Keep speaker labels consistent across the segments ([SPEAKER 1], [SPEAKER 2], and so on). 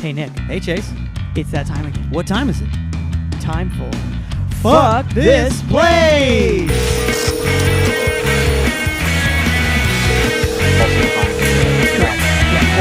[SPEAKER 1] Hey, Nick.
[SPEAKER 2] Hey, Chase.
[SPEAKER 1] It's that time again.
[SPEAKER 2] What time is it?
[SPEAKER 1] Time for
[SPEAKER 2] Fuck This Place!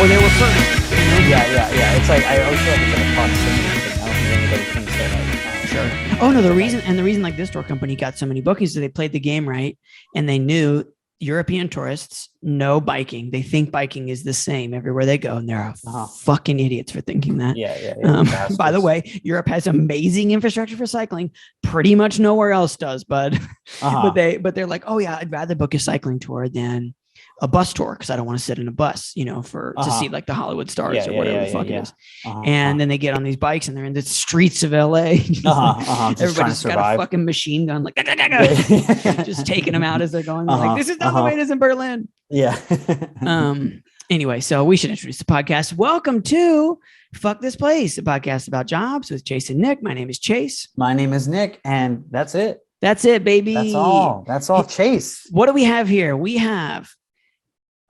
[SPEAKER 1] Or they were first.
[SPEAKER 3] Yeah. It's like, I always feel like it's like a proximity thing. I don't think anybody thinks that, like,
[SPEAKER 1] Sure. Oh, no, the reason like this tour company got so many bookings is they played the game right, and they knew European tourists know biking. They think biking is the same everywhere they go, and they're fucking idiots for thinking that.
[SPEAKER 3] Yeah.
[SPEAKER 1] By the way, Europe has amazing infrastructure for cycling. Pretty much nowhere else does, but they're like, oh yeah, I'd rather book a cycling tour than a bus tour because I don't want to sit in a bus, to see like the Hollywood stars or whatever the fuck it is. And then they get on these bikes and they're in the streets of LA. Everybody's got a fucking machine gun, like just taking them out as they're going. Like, this is not the way it is in Berlin.
[SPEAKER 3] Yeah.
[SPEAKER 1] Anyway, so we should introduce the podcast. Welcome to Fuck This Place, a podcast about jobs with Chase and Nick. My name is Chase.
[SPEAKER 3] My name is Nick, and that's it.
[SPEAKER 1] That's it, baby.
[SPEAKER 3] That's all. Chase.
[SPEAKER 1] What do we have here? We have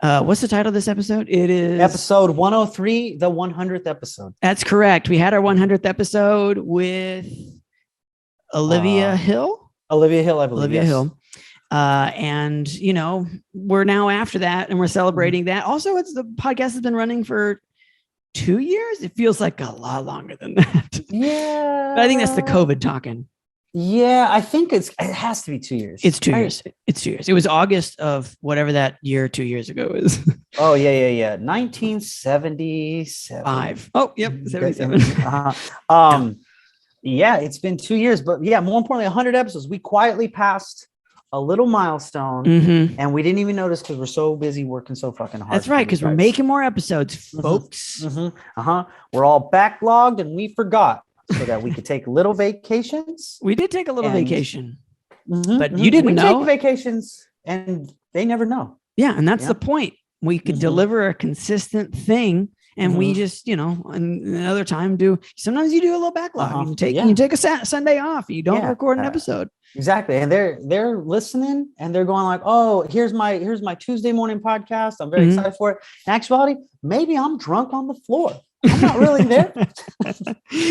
[SPEAKER 1] what's the title of this episode? It is
[SPEAKER 3] episode 103, the 100th episode.
[SPEAKER 1] That's correct. We had our 100th episode with Olivia Hill.
[SPEAKER 3] Olivia Hill, I believe.
[SPEAKER 1] Olivia Hill. And we're now after that, and we're celebrating that. Also, the podcast has been running for 2 years. It feels like a lot longer than that.
[SPEAKER 3] Yeah.
[SPEAKER 1] But I think that's the COVID talking.
[SPEAKER 3] Yeah, I think it has to be 2 years.
[SPEAKER 1] It's 2 years. It's 2 years. It was August of whatever that year 2 years ago is.
[SPEAKER 3] Oh, yeah. 1977.
[SPEAKER 1] Oh, yep. 77.
[SPEAKER 3] Yeah, it's been 2 years, but yeah, more importantly, 100 episodes. We quietly passed a little milestone, and we didn't even notice because we're so busy working so fucking hard.
[SPEAKER 1] That's right, because we're making more episodes, folks.
[SPEAKER 3] We're all backlogged, and we forgot so that we could take little vacations.
[SPEAKER 1] We did take a little vacation, but you didn't know.
[SPEAKER 3] We take vacations, and they never know.
[SPEAKER 1] Yeah, and that's the point. We could deliver a consistent thing. And we just, another time sometimes you do a little backlog. You take a Sunday off. You don't record an episode.
[SPEAKER 3] Exactly. And they're listening and they're going like, oh, here's my Tuesday morning podcast. I'm very excited for it. In actuality, maybe I'm drunk on the floor. I'm not really there.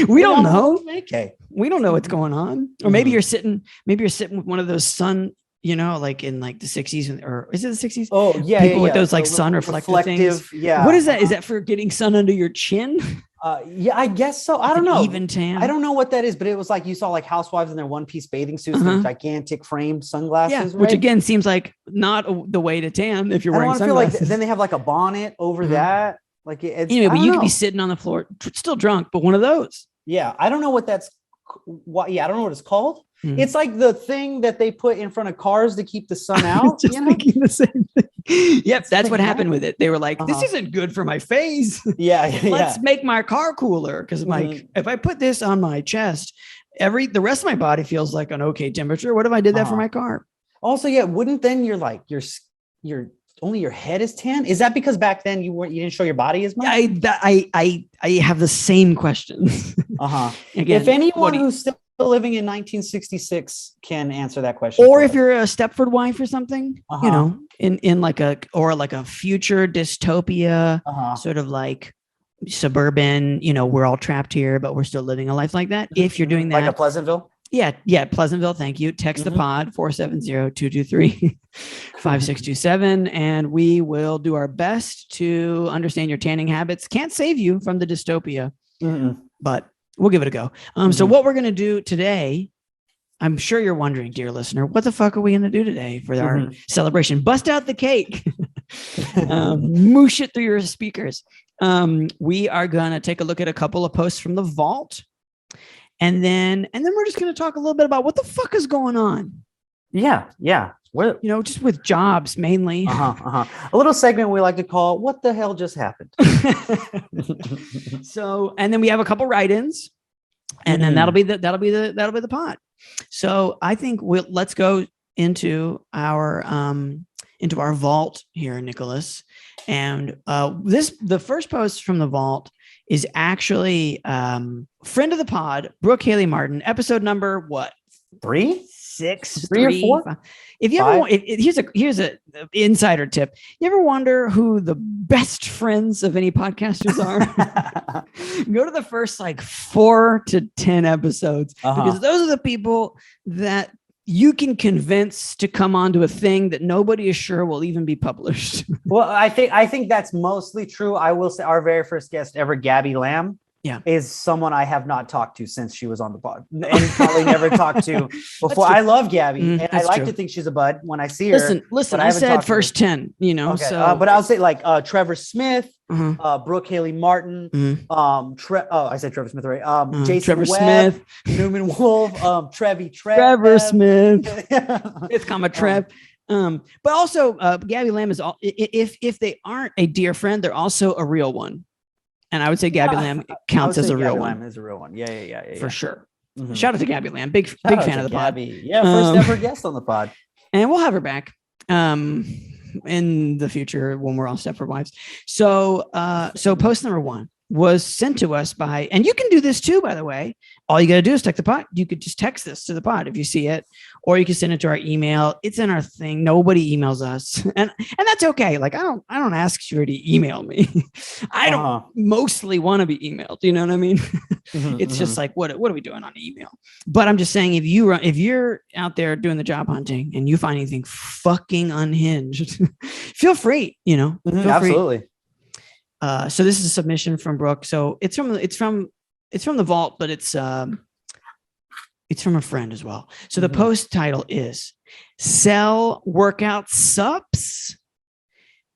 [SPEAKER 1] We don't know.
[SPEAKER 3] Okay.
[SPEAKER 1] We don't know what's going on. Or maybe you're sitting with one of those sun, like in like the 60s, or is it the 60s?
[SPEAKER 3] Oh, yeah.
[SPEAKER 1] People with those like sun reflective things.
[SPEAKER 3] Yeah.
[SPEAKER 1] What is that? Is that for getting sun under your chin?
[SPEAKER 3] Yeah, I guess so. I don't know.
[SPEAKER 1] Even tan.
[SPEAKER 3] I don't know what that is, but it was like you saw like housewives in their one-piece bathing suits and gigantic framed sunglasses.
[SPEAKER 1] Yeah, which again seems like not the way to tan if you're wearing sunglasses.
[SPEAKER 3] Feel like then they have like a bonnet over that. Like
[SPEAKER 1] but you could be sitting on the floor, still drunk, but one of those.
[SPEAKER 3] Yeah, I don't know what that's. I don't know what it's called. It's like the thing that they put in front of cars to keep the sun out.
[SPEAKER 1] Thinking the same thing. Yep, that's what happened with it. They were like, "This isn't good for my face. Let's make my car cooler." Because if I put this on my chest, the rest of my body feels like an okay temperature. What if I did that for my car?
[SPEAKER 3] Also, wouldn't then your only your head is tan? Is that because back then you didn't show your body as much?
[SPEAKER 1] I have the same questions.
[SPEAKER 3] If anyone who's still living in 1966 can answer that question,
[SPEAKER 1] or if you're a Stepford wife or something, in like a future dystopia, sort of like suburban, we're all trapped here, but we're still living a life like that. If you're doing that,
[SPEAKER 3] like a Pleasantville.
[SPEAKER 1] Yeah, Pleasantville. Thank you. Text the pod 470-223-5627, and we will do our best to understand your tanning habits. Can't save you from the dystopia, but we'll give it a go. So what we're going to do today, I'm sure you're wondering, dear listener, what the fuck are we going to do today for our celebration? Bust out the cake, moosh it through your speakers. We are going to take a look at a couple of posts from the vault. And then we're just going to talk a little bit about what the fuck is going on.
[SPEAKER 3] Yeah.
[SPEAKER 1] What, just with jobs mainly.
[SPEAKER 3] A little segment we like to call "What the hell just happened."
[SPEAKER 1] So, and then we have a couple write-ins, and then that'll be the pod. So I think let's go into our vault here, Nicholas. And the first post from the vault is actually friend of the pod, Brooke Haley Martin, episode number what?
[SPEAKER 3] 3?
[SPEAKER 1] 6,
[SPEAKER 3] 3 or 4.
[SPEAKER 1] 5. If you ever want, here's a insider tip. You ever wonder who the best friends of any podcasters are? Go to the first like 4 to 10 episodes because those are the people that you can convince to come onto a thing that nobody is sure will even be published.
[SPEAKER 3] Well, I think that's mostly true. I will say our very first guest ever, Gabby Lamb, is someone I have not talked to since she was on the pod, and probably never talked to before. I love Gabby, and I like to think she's a bud when I see her.
[SPEAKER 1] Listen, I said first 10, you know.
[SPEAKER 3] Okay.
[SPEAKER 1] So,
[SPEAKER 3] but I'll say like Trevor Smith, Brooke Haley Martin, I said Trevor Smith, right? Jason
[SPEAKER 1] Trevor
[SPEAKER 3] Webb,
[SPEAKER 1] Smith,
[SPEAKER 3] Newman Wolf,
[SPEAKER 1] Trevor Smith, it's comma Trev. But also Gabby Lamb is if they aren't a dear friend, they're also a real one. And I would say Gabby Lamb counts as a real one.
[SPEAKER 3] Is a real one. Yeah.
[SPEAKER 1] For sure. Mm-hmm. Shout out to Gabby Lamb. Big fan of the
[SPEAKER 3] Gabby.
[SPEAKER 1] pod.
[SPEAKER 3] Yeah, first ever guest on the pod.
[SPEAKER 1] And we'll have her back in the future when we're all separate wives. So post number 1 was sent to us by, and you can do this too, by the way. All you got to do is text the pod. You could just text this to the pod if you see it, or you can send it to our email. It's in our thing. Nobody emails us, and that's okay. Like I don't ask you to email me. I don't mostly want to be emailed. You know what I mean? It's just like what are we doing on email? But I'm just saying if you're out there doing the job hunting and you find anything fucking unhinged, feel free. You know,
[SPEAKER 3] absolutely.
[SPEAKER 1] So this is a submission from Brooke. So it's from the vault, but it's from a friend as well. So the post title is "Sell Workout Sups,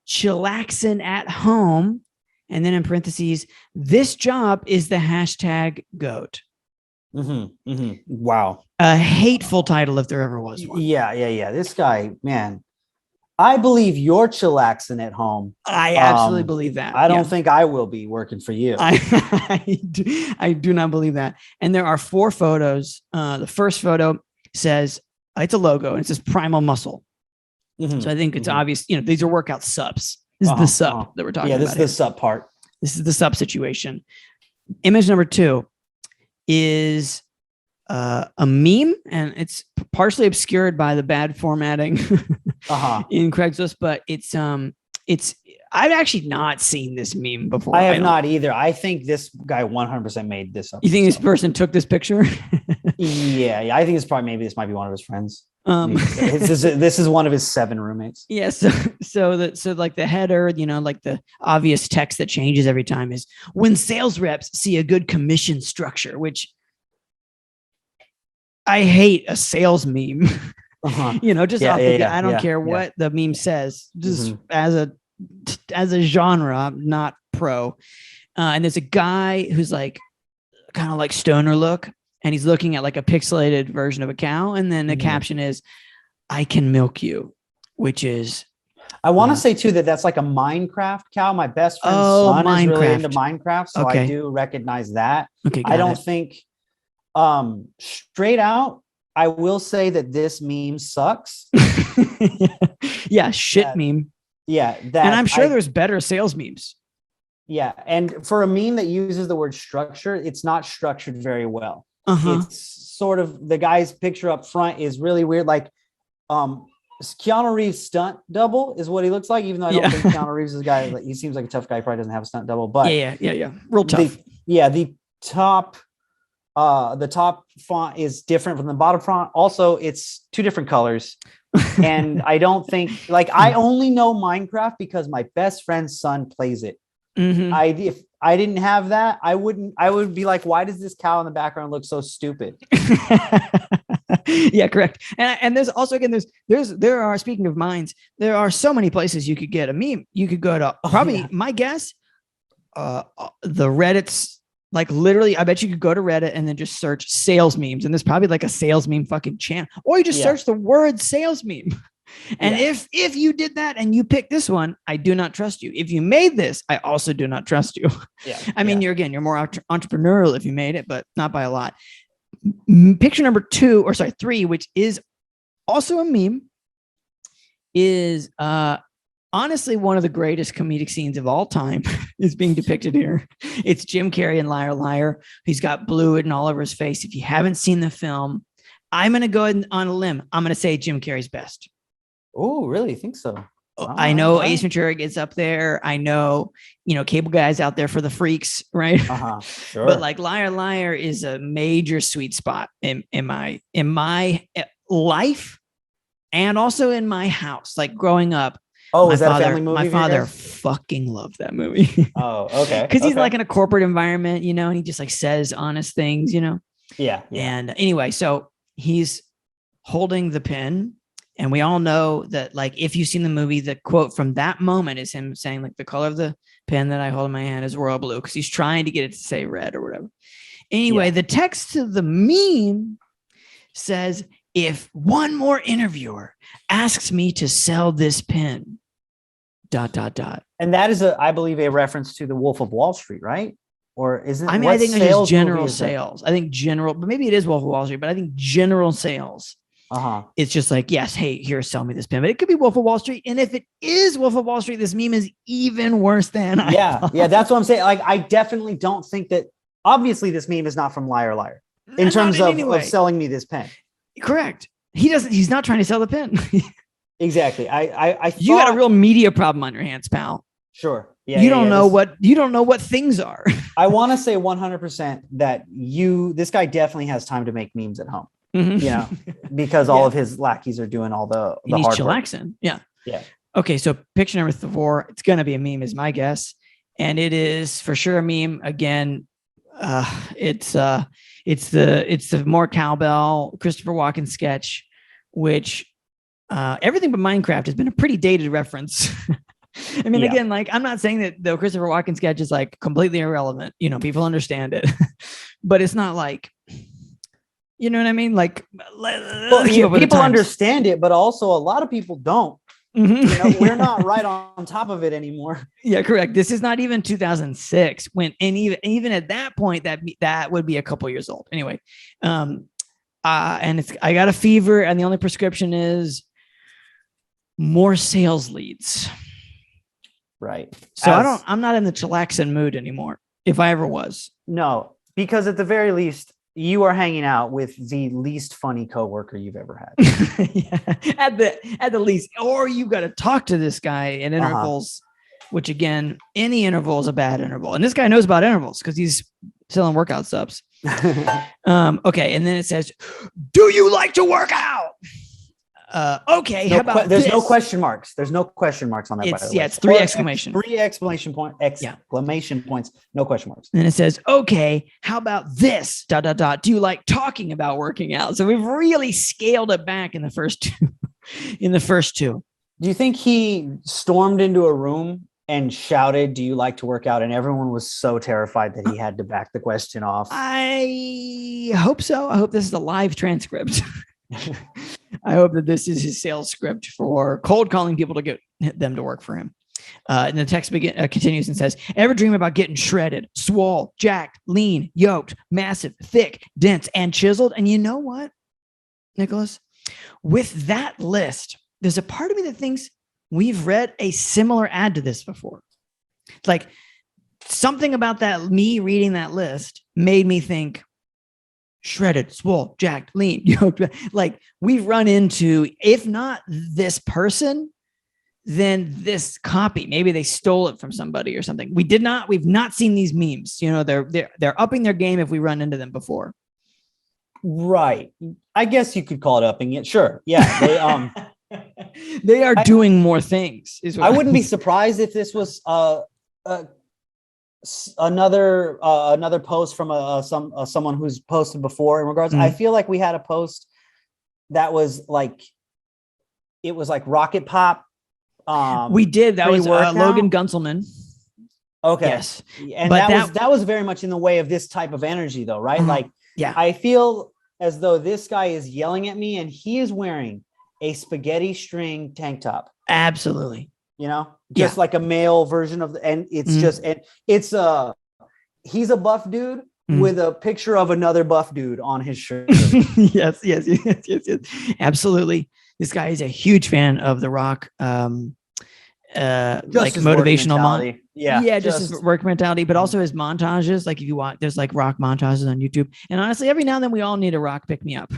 [SPEAKER 1] Chillaxin' at Home," and then in parentheses, "This job is the hashtag GOAT."
[SPEAKER 3] Wow,
[SPEAKER 1] a hateful title if there ever was one.
[SPEAKER 3] Yeah. This guy, man. I believe you're chillaxing at home.
[SPEAKER 1] I absolutely believe that.
[SPEAKER 3] I don't think I will be working for you.
[SPEAKER 1] I do not believe that. And there are 4 photos. The first photo says, it's a logo, and it says Primal Muscle. So I think it's obvious, you know, these are workout subs. This is the sub that we're talking about.
[SPEAKER 3] Yeah, this is the sub part.
[SPEAKER 1] This is the sub situation. Image number 2 is a meme, and it's partially obscured by the bad formatting in Craigslist, but it's I've actually not seen this meme before.
[SPEAKER 3] I have not either. I think this guy 100% made this up.
[SPEAKER 1] You think this person took this picture?
[SPEAKER 3] Yeah. I think this might be one of his friends. This is one of his 7 roommates.
[SPEAKER 1] Yes. So like the header, you know, like the obvious text that changes every time is "When sales reps see a good commission structure," which I hate a sales meme. You know, just I don't care what the meme says. Just as a genre, I'm not pro. And there's a guy who's like kind of like stoner look, and he's looking at like a pixelated version of a cow, and then the caption is, "I can milk you," which is.
[SPEAKER 3] I want to say too that's like a Minecraft cow. My best friend's son is really into Minecraft, so I do recognize that. Okay, I don't think. Straight out, I will say that this meme sucks.
[SPEAKER 1] Meme.
[SPEAKER 3] Yeah.
[SPEAKER 1] And I'm sure there's better sales memes.
[SPEAKER 3] Yeah. And for a meme that uses the word structure, it's not structured very well. It's sort of the guy's picture up front is really weird. Like, Keanu Reeves stunt double is what he looks like, even though I don't think Keanu Reeves is a guy. Like, he seems like a tough guy. He probably doesn't have a stunt double, but
[SPEAKER 1] real tough.
[SPEAKER 3] The top font is different from the bottom font. Also, it's 2 different colors. And I don't think I only know Minecraft because my best friend's son plays it. If I didn't have that, I would be like, why does this cow in the background look so stupid?
[SPEAKER 1] Yeah, correct. And there's also, again, there are, speaking of minds, there are so many places you could get a meme. You could go to my guess, the Reddit's. Like literally, I bet you could go to Reddit and then just search sales memes, and there's probably like a sales meme fucking channel, or you just search the word sales meme. And if you did that and you picked this one, I do not trust you. If you made this, I also do not trust you. I mean, you're more entrepreneurial if you made it, but not by a lot. Picture number 3, which is also a meme, is honestly one of the greatest comedic scenes of all time is being depicted here. It's Jim Carrey in Liar Liar. He's got fluid all over his face. If you haven't seen the film, I'm going to go on a limb. I'm going to say Jim Carrey's best.
[SPEAKER 3] Oh, really? You think so?
[SPEAKER 1] I know Ace Ventura gets up there. I know, Cable Guy's out there for the freaks, right?
[SPEAKER 3] Sure.
[SPEAKER 1] But like Liar Liar is a major sweet spot in my life and also in my house. Like growing up.
[SPEAKER 3] Oh, is that a family movie?
[SPEAKER 1] My father fucking loved that movie.
[SPEAKER 3] Oh, okay.
[SPEAKER 1] Because he's like in a corporate environment, and he just like says honest things,
[SPEAKER 3] Yeah.
[SPEAKER 1] And anyway, so he's holding the pen. And we all know that, like, if you've seen the movie, the quote from that moment is him saying, like, the color of the pen that I hold in my hand is royal blue, because he's trying to get it to say red or whatever. Anyway, the text of the meme says, if one more interviewer asks me to sell this pen, ...
[SPEAKER 3] And that is, I believe, a reference to the Wolf of Wall Street, right? Or isn't?
[SPEAKER 1] I mean, I think it's just general sales. I think general, but maybe it is Wolf of Wall Street, but I think general sales. It's just like, yes, hey, here, sell me this pen. But it could be Wolf of Wall Street. And if it is Wolf of Wall Street, this meme is even worse than
[SPEAKER 3] Yeah, that's what I'm saying. Like, I definitely don't think that, obviously, this meme is not from Liar Liar in terms of selling me this pen.
[SPEAKER 1] Correct. He's not trying to sell the pen.
[SPEAKER 3] Exactly.
[SPEAKER 1] You got a real media problem on your hands, pal.
[SPEAKER 3] Sure. Yeah.
[SPEAKER 1] You don't know what things are.
[SPEAKER 3] I want to say 100% that this guy definitely has time to make memes at home. Because all of his lackeys are doing all the hard
[SPEAKER 1] chillaxing.
[SPEAKER 3] work.
[SPEAKER 1] Yeah.
[SPEAKER 3] Yeah.
[SPEAKER 1] Okay. So picture number 4, it's going to be a meme is my guess. And it is for sure a meme. Again, it's the more cowbell Christopher Walken sketch, which everything but Minecraft has been a pretty dated reference. I mean, again, like, I'm not saying that the Christopher Walken sketch is like completely irrelevant. People understand it, but it's not like, you know what I mean? Like,
[SPEAKER 3] people understand it, but also a lot of people don't. We're not right on top of it anymore.
[SPEAKER 1] Yeah, correct. This is not even 2006 and even at that point, that would be a couple years old. Anyway, and I got a fever, and the only prescription is more sales leads.
[SPEAKER 3] Right.
[SPEAKER 1] So I'm not in the chillaxing mood anymore, if I ever was.
[SPEAKER 3] No, because at the very least, you are hanging out with the least funny coworker you've ever had.
[SPEAKER 1] Yeah, at the least, or you've got to talk to this guy in intervals, which again, any interval is a bad interval. And this guy knows about intervals because he's selling workout subs. Okay. And then it says, do you like to work out? Okay. How about
[SPEAKER 3] there's no question marks. There's no question marks on that.
[SPEAKER 1] It's 3 exclamation.
[SPEAKER 3] 3 exclamation points. No question marks.
[SPEAKER 1] And then it says, okay, how about this ... Do you like talking about working out? So we've really scaled it back in the first two.
[SPEAKER 3] Do you think he stormed into a room and shouted, do you like to work out? And everyone was so terrified that he had to back the question off.
[SPEAKER 1] I hope so. I hope this is a live transcript. I hope that this is his sales script for cold calling people to get them to work for him. And the text continues and says, ever dream about getting shredded, swole, jacked, lean, yoked, massive, thick, dense, and chiseled? And you know what, Nicholas? With that list, there's a part of me that thinks we've read a similar ad to this before. Like, something about me reading that list made me think, shredded, swole, jacked, lean, yoked. Like, we've run into, if not this person, then this copy. Maybe they stole it from somebody or something. We've not seen these memes. They're upping their game if we run into them before.
[SPEAKER 3] Right. I guess you could call it upping it. Sure. Yeah.
[SPEAKER 1] They are doing more things.
[SPEAKER 3] I wouldn't be surprised if this was another post from someone who's posted before in regards. I feel like we had a post that was like, it was like Rocket Pop.
[SPEAKER 1] We did. That was Logan Gunselman.
[SPEAKER 3] Okay.
[SPEAKER 1] Yes.
[SPEAKER 3] And that was very much in the way of this type of energy though, right? Like,
[SPEAKER 1] yeah,
[SPEAKER 3] I feel as though this guy is yelling at me and he is wearing a spaghetti string tank top.
[SPEAKER 1] Absolutely.
[SPEAKER 3] Just like a male version of and it's just, and it's he's a buff dude with a picture of another buff dude on his shirt.
[SPEAKER 1] Yes. Absolutely. This guy is a huge fan of The Rock. Like motivational just his work mentality, but also his montages. Like, if you want, there's like Rock montages on YouTube. And honestly, every now and then we all need a Rock pick me up.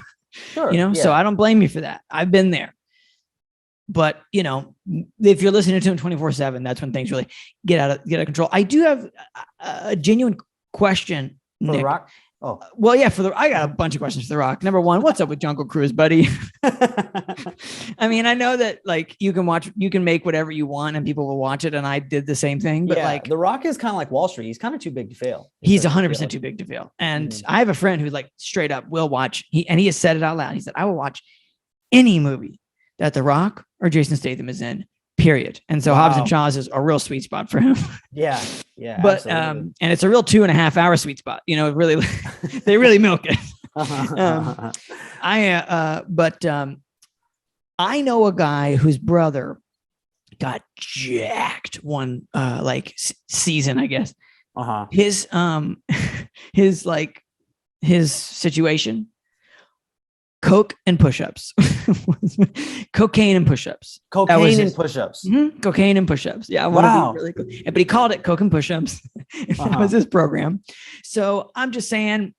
[SPEAKER 3] Sure.
[SPEAKER 1] So I don't blame you for that. I've been there. But, if you're listening to him 24/7, that's when things really get out of control. I do have a genuine question,
[SPEAKER 3] For
[SPEAKER 1] Nick.
[SPEAKER 3] The Rock? Oh.
[SPEAKER 1] Well, yeah, I got a bunch of questions for The Rock. Number one, what's up with Jungle Cruise, buddy? I mean, I know that you can make whatever you want and people will watch it. And I did the same thing, but
[SPEAKER 3] The Rock is kind of like Wall Street. He's kind of too big to fail.
[SPEAKER 1] He's 100% too big to fail. And I have a friend who straight up will watch. He has said it out loud. He said, I will watch any movie that The Rock or Jason Statham is in, period. And so Hobbs and Shaw is a real sweet spot for him.
[SPEAKER 3] Yeah.
[SPEAKER 1] But and it's a real 2.5 hour sweet spot. Really, they really milk it. I know a guy whose brother got jacked one season, I guess. His situation. Coke and push-ups. Cocaine and push-ups.
[SPEAKER 3] Cocaine and push-ups.
[SPEAKER 1] Mm-hmm. Cocaine and push-ups. Yeah.
[SPEAKER 3] Wow.
[SPEAKER 1] Really cool. But he called it Coke and push-ups. That was his program. So I'm just saying,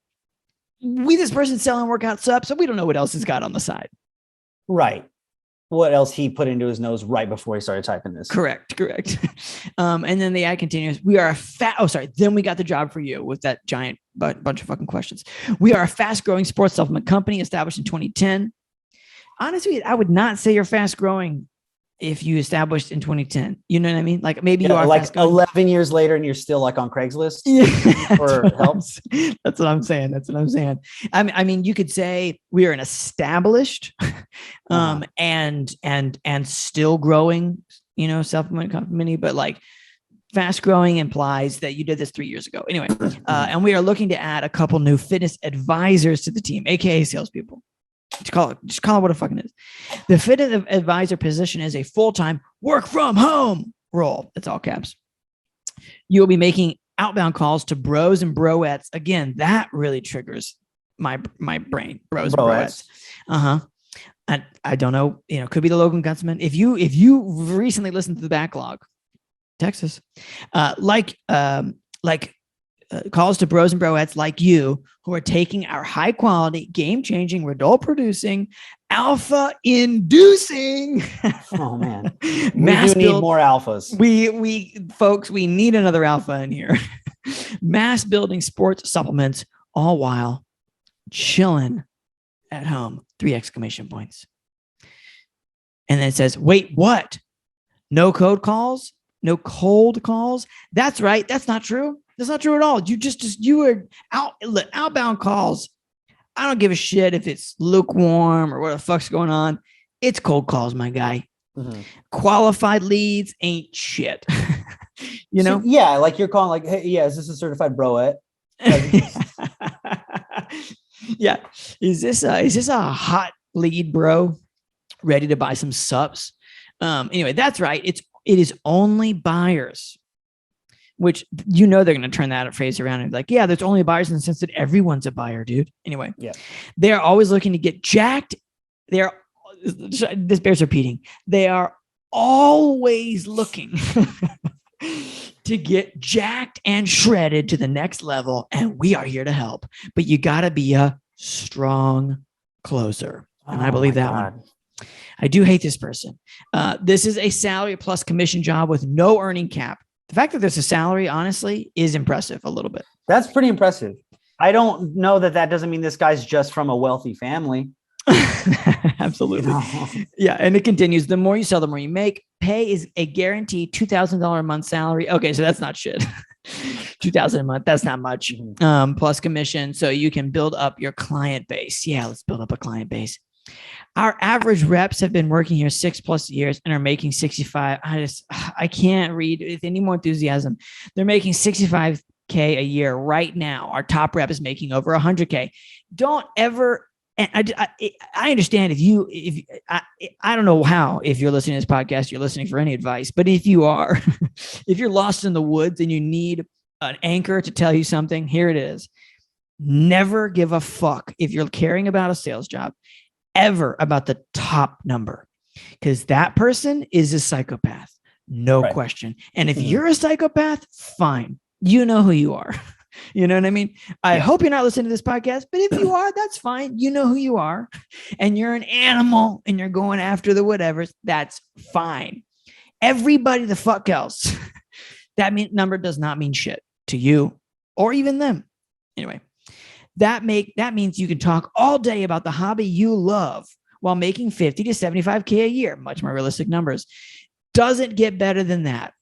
[SPEAKER 1] this person's selling workout subs, so we don't know what else he's got on the side.
[SPEAKER 3] Right. What else he put into his nose right before he started typing this?
[SPEAKER 1] Correct. And then the ad continues. We are Then we got the job for you with that giant bunch of fucking questions. We are a fast-growing sports supplement company established in 2010. Honestly, I would not say you're fast-growing if you established in 2010. You know what I mean? Maybe you are
[SPEAKER 3] like 11 years later and you're still on Craigslist for help.
[SPEAKER 1] That's what I'm saying. I mean, you could say we are an established and still growing, supplement company, but fast growing implies that you did this 3 years ago. Anyway, and we are looking to add a couple new fitness advisors to the team, aka salespeople. Just call it what it fucking is. The fitness advisor position is a full-time work from home role. It's all caps. You will be making outbound calls to bros and broettes. Again, that really triggers my brain. Bros and broettes. I don't know. Could be the Logan Gunsman. If you recently listened to the backlog, Texas, calls to bros and broettes like you who are taking our high quality, game changing, result producing, alpha inducing.
[SPEAKER 3] Oh man, we need more alphas.
[SPEAKER 1] We need another alpha in here. Mass building sports supplements, all while chilling at home. 3 exclamation points. And then it says, wait, what? No cold calls? No cold calls? That's right. That's not true. That's not true at all. You were outbound calls. I don't give a shit if it's lukewarm or what the fuck's going on. It's cold calls, my guy. Mm-hmm. Qualified leads ain't shit.
[SPEAKER 3] So, yeah, you're calling hey, yeah, is this a certified broette?
[SPEAKER 1] Yeah. Is this a hot lead, bro? Ready to buy some subs? Anyway, that's right. It is only buyers. Which they're going to turn that phrase around and be like, yeah, there's only buyers in the sense that everyone's a buyer, dude. Anyway, they're always looking to get jacked. This bears repeating. They are always looking to get jacked and shredded to the next level, and we are here to help. But you got to be a strong closer, and I believe that one. I do hate this person. This is a salary plus commission job with no earning cap. The fact that there's a salary, honestly, is impressive a little bit.
[SPEAKER 3] That's pretty impressive. I don't know that doesn't mean this guy's just from a wealthy family.
[SPEAKER 1] Absolutely. Yeah. And it continues. The more you sell, the more you make. Pay is a guaranteed $2,000 a month salary. Okay. So that's not shit. $2,000 a month. That's not much. Plus commission. So you can build up your client base. Yeah. Let's build up a client base. Our average reps have been working here 6+ years and are making 65. I can't read with any more enthusiasm. They're making 65K a year right now. Our top rep is making over 100K. Don't ever. And I understand I don't know how, if you're listening to this podcast, you're listening for any advice, but if you are, if you're lost in the woods and you need an anchor to tell you something, here it is. Never give a fuck if you're caring about a sales job ever about the top number, because that person is a psychopath. No question. And if you're a psychopath, fine. You know who you are. You know what I mean? I hope you're not listening to this podcast, but if you are, that's fine. You know who you are, and you're an animal and you're going after the whatevers. That's fine. Everybody the fuck else. That number does not mean shit to you or even them. Anyway, that means you can talk all day about the hobby you love while making 50 to 75K a year, much more realistic numbers. Doesn't get better than that,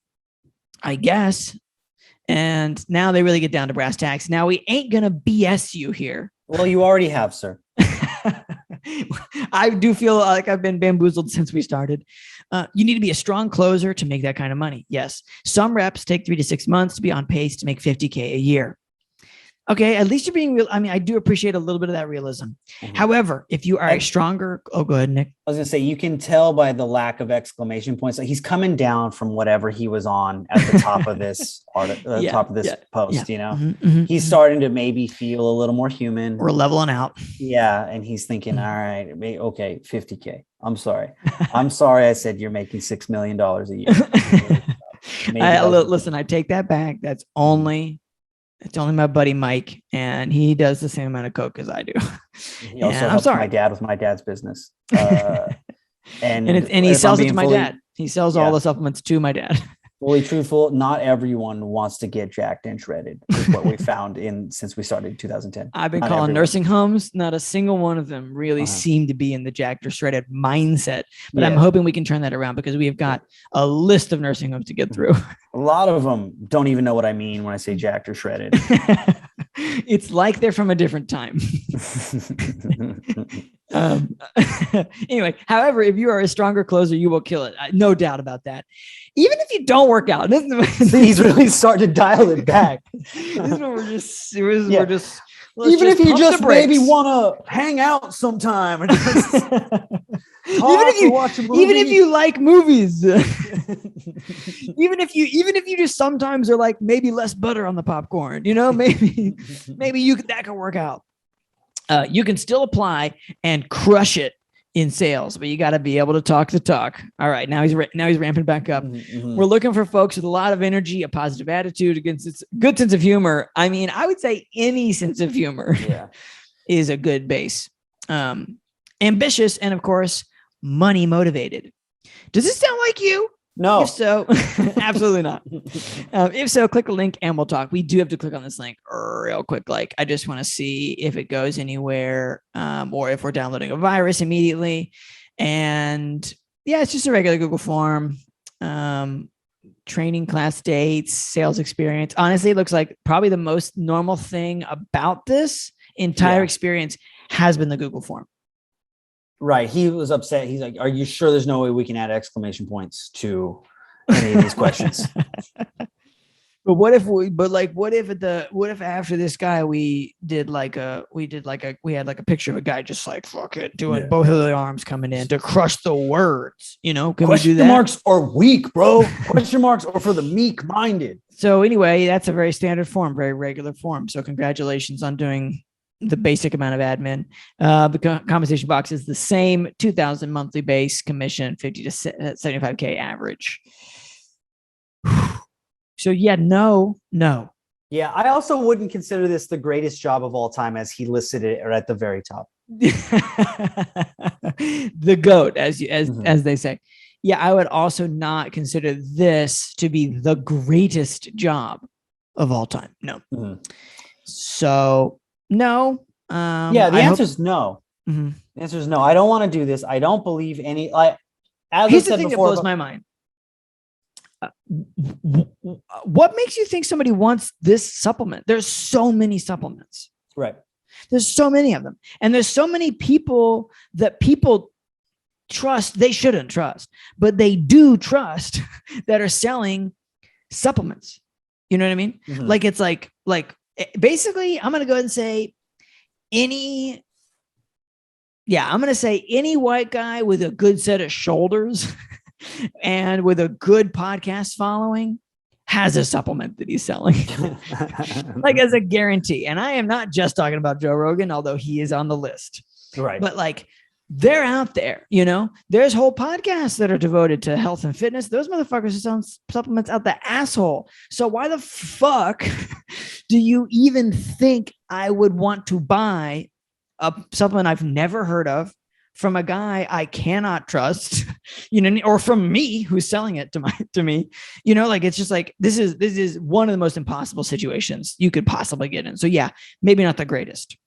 [SPEAKER 1] I guess. And now they really get down to brass tacks. Now we ain't going to BS you here.
[SPEAKER 3] Well, you already have, sir.
[SPEAKER 1] I do feel like I've been bamboozled since we started. You need to be a strong closer to make that kind of money. Yes. Some reps take 3 to 6 months to be on pace to make 50K a year. Okay. At least you're being real. I mean, I do appreciate a little bit of that realism. However, if you are a stronger, go ahead, Nick.
[SPEAKER 3] I was going to say, you can tell by the lack of exclamation points that he's coming down from whatever he was on at the top of this top of this post, you know, he's starting to maybe feel a little more human.
[SPEAKER 1] We're leveling out.
[SPEAKER 3] Yeah. And he's thinking, all right, okay, 50K. I'm sorry. I said you're making $6 million a year.
[SPEAKER 1] Listen, I take that back. It's only my buddy Mike, and he does the same amount of coke as I do.
[SPEAKER 3] He also helps my dad with my dad's business. And
[SPEAKER 1] he sells it to my dad. He sells all the supplements to my dad.
[SPEAKER 3] Fully truthful, not everyone wants to get jacked and shredded, is what we found since we started in 2010.
[SPEAKER 1] I've been calling nursing homes. Not a single one of them really seem to be in the jacked or shredded mindset. But I'm hoping we can turn that around, because we have got a list of nursing homes to get through.
[SPEAKER 3] A lot of them don't even know what I mean when I say jacked or shredded.
[SPEAKER 1] It's like they're from a different time. Anyway, however, if you are a stronger closer, you will kill it. No doubt about that. Even if you don't work out,
[SPEAKER 3] he's really starting to dial it back.
[SPEAKER 1] This is what we're just
[SPEAKER 3] even if you just maybe want to hang out sometime, or just
[SPEAKER 1] even if you like movies, even if you just sometimes are like maybe less butter on the popcorn, you know, maybe that can work out. You can still apply and crush it in sales, but you got to be able to talk the talk. All right. Now he's ramping back up. We're looking for folks with a lot of energy, a positive attitude, against good sense of humor. I mean, I would say any sense of humor is a good base. Ambitious, and of course, money motivated. Does this sound like you?
[SPEAKER 3] No.
[SPEAKER 1] If so, absolutely not. If so, click a link and we'll talk. We do have to click on this link real quick. Like, I just want to see if it goes anywhere, or if we're downloading a virus immediately. And yeah, it's just a regular Google form. Training class dates, sales experience. Honestly, it looks like probably the most normal thing about this entire experience has been the Google form.
[SPEAKER 3] Right. He was upset. He's like, are you sure there's no way we can add exclamation points to any of these questions?
[SPEAKER 1] But what if after this guy, we had like a picture of a guy just like fuck it, doing both of the arms coming in to crush the words, you know, can we do that?
[SPEAKER 3] Question marks are weak, bro. Question marks are for the meek minded.
[SPEAKER 1] So anyway, that's a very standard form, very regular form. So congratulations on doing the basic amount of admin. The compensation box is the same, 2,000 monthly base, commission 50 to 75K average. So no.
[SPEAKER 3] Yeah, I also wouldn't consider this the greatest job of all time, as he listed it at the very top.
[SPEAKER 1] The GOAT, as they say. Yeah, I would also not consider this to be the greatest job of all time. No. So no.
[SPEAKER 3] The answer is no. The answer is no. I don't want to do this. I don't believe any.
[SPEAKER 1] Here's the thing that blows my mind. What makes you think somebody wants this supplement? There's so many supplements.
[SPEAKER 3] Right.
[SPEAKER 1] There's so many of them. And there's so many people that people trust they shouldn't trust, but they do trust, that are selling supplements. You know what I mean? Like, it's like basically, I'm going to go ahead and say any white guy with a good set of shoulders and with a good podcast following has a supplement that he's selling, like, as a guarantee. And I am not just talking about Joe Rogan, although he is on the list.
[SPEAKER 3] Right.
[SPEAKER 1] But like they're out there, there's whole podcasts that are devoted to health and fitness. Those motherfuckers are selling supplements out the asshole. So why the fuck do you even think I would want to buy a supplement I've never heard of from a guy I cannot trust, or from me who's selling it to me, it's just like, this is one of the most impossible situations you could possibly get in. So yeah, maybe not the greatest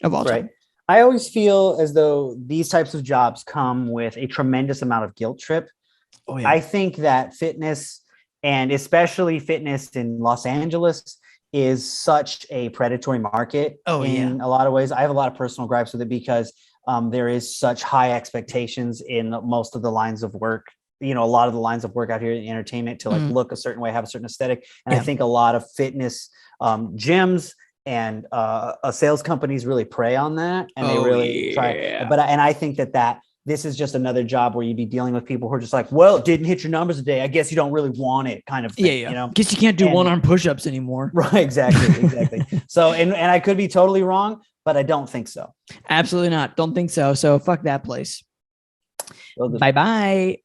[SPEAKER 1] of all time.
[SPEAKER 3] I always feel as though these types of jobs come with a tremendous amount of guilt trip. Oh, yeah. I think that fitness, and especially fitness in Los Angeles, is such a predatory market in a lot of ways. I have a lot of personal gripes with it because there is such high expectations in most of the lines of work. A lot of the lines of work out here in entertainment to look a certain way, have a certain aesthetic. And I think a lot of fitness gyms and sales companies really prey on that, and they really try. But I think that this is just another job where you'd be dealing with people who are just like, well, it didn't hit your numbers today, I guess you don't really want it, kind of thing.
[SPEAKER 1] Guess you can't do one-arm push-ups anymore.
[SPEAKER 3] Right, exactly. So, and I could be totally wrong, but I don't think so.
[SPEAKER 1] Absolutely not. Don't think so. So fuck that place. Bye-bye.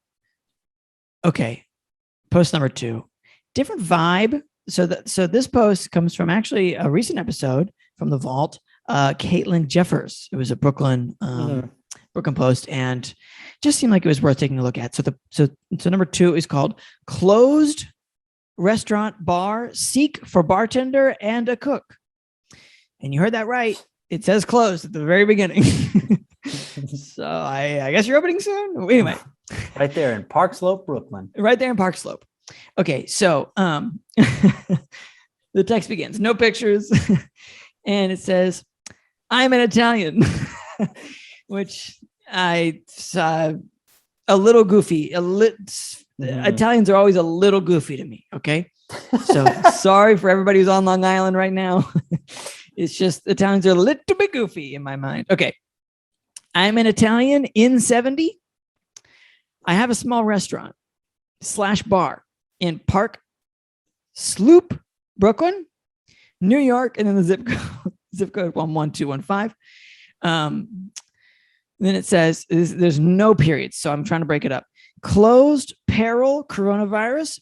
[SPEAKER 1] Okay. Post number 2. Different vibe. So this post comes from actually a recent episode from The Vault. Caitlin Jeffers. It was a Brooklyn post, and just seemed like it was worth taking a look at. So number 2 is called Closed Restaurant Bar Seek for Bartender and a Cook. And you heard that right. It says closed at the very beginning. So I guess you're opening soon. Anyway.
[SPEAKER 3] Right there in Park Slope, Brooklyn.
[SPEAKER 1] Right there in Park Slope. Okay, so the text begins, no pictures, and it says, "I'm an Italian," which a little goofy. Italians are always a little goofy to me. Okay, so sorry for everybody who's on Long Island right now. It's just Italians are a little bit goofy in my mind. Okay, I'm an Italian in 70. I have a small restaurant / bar in Park Slope, Brooklyn, New York, and then the zip code 11215. Then it says there's no periods, so I'm trying to break it up. Closed peril coronavirus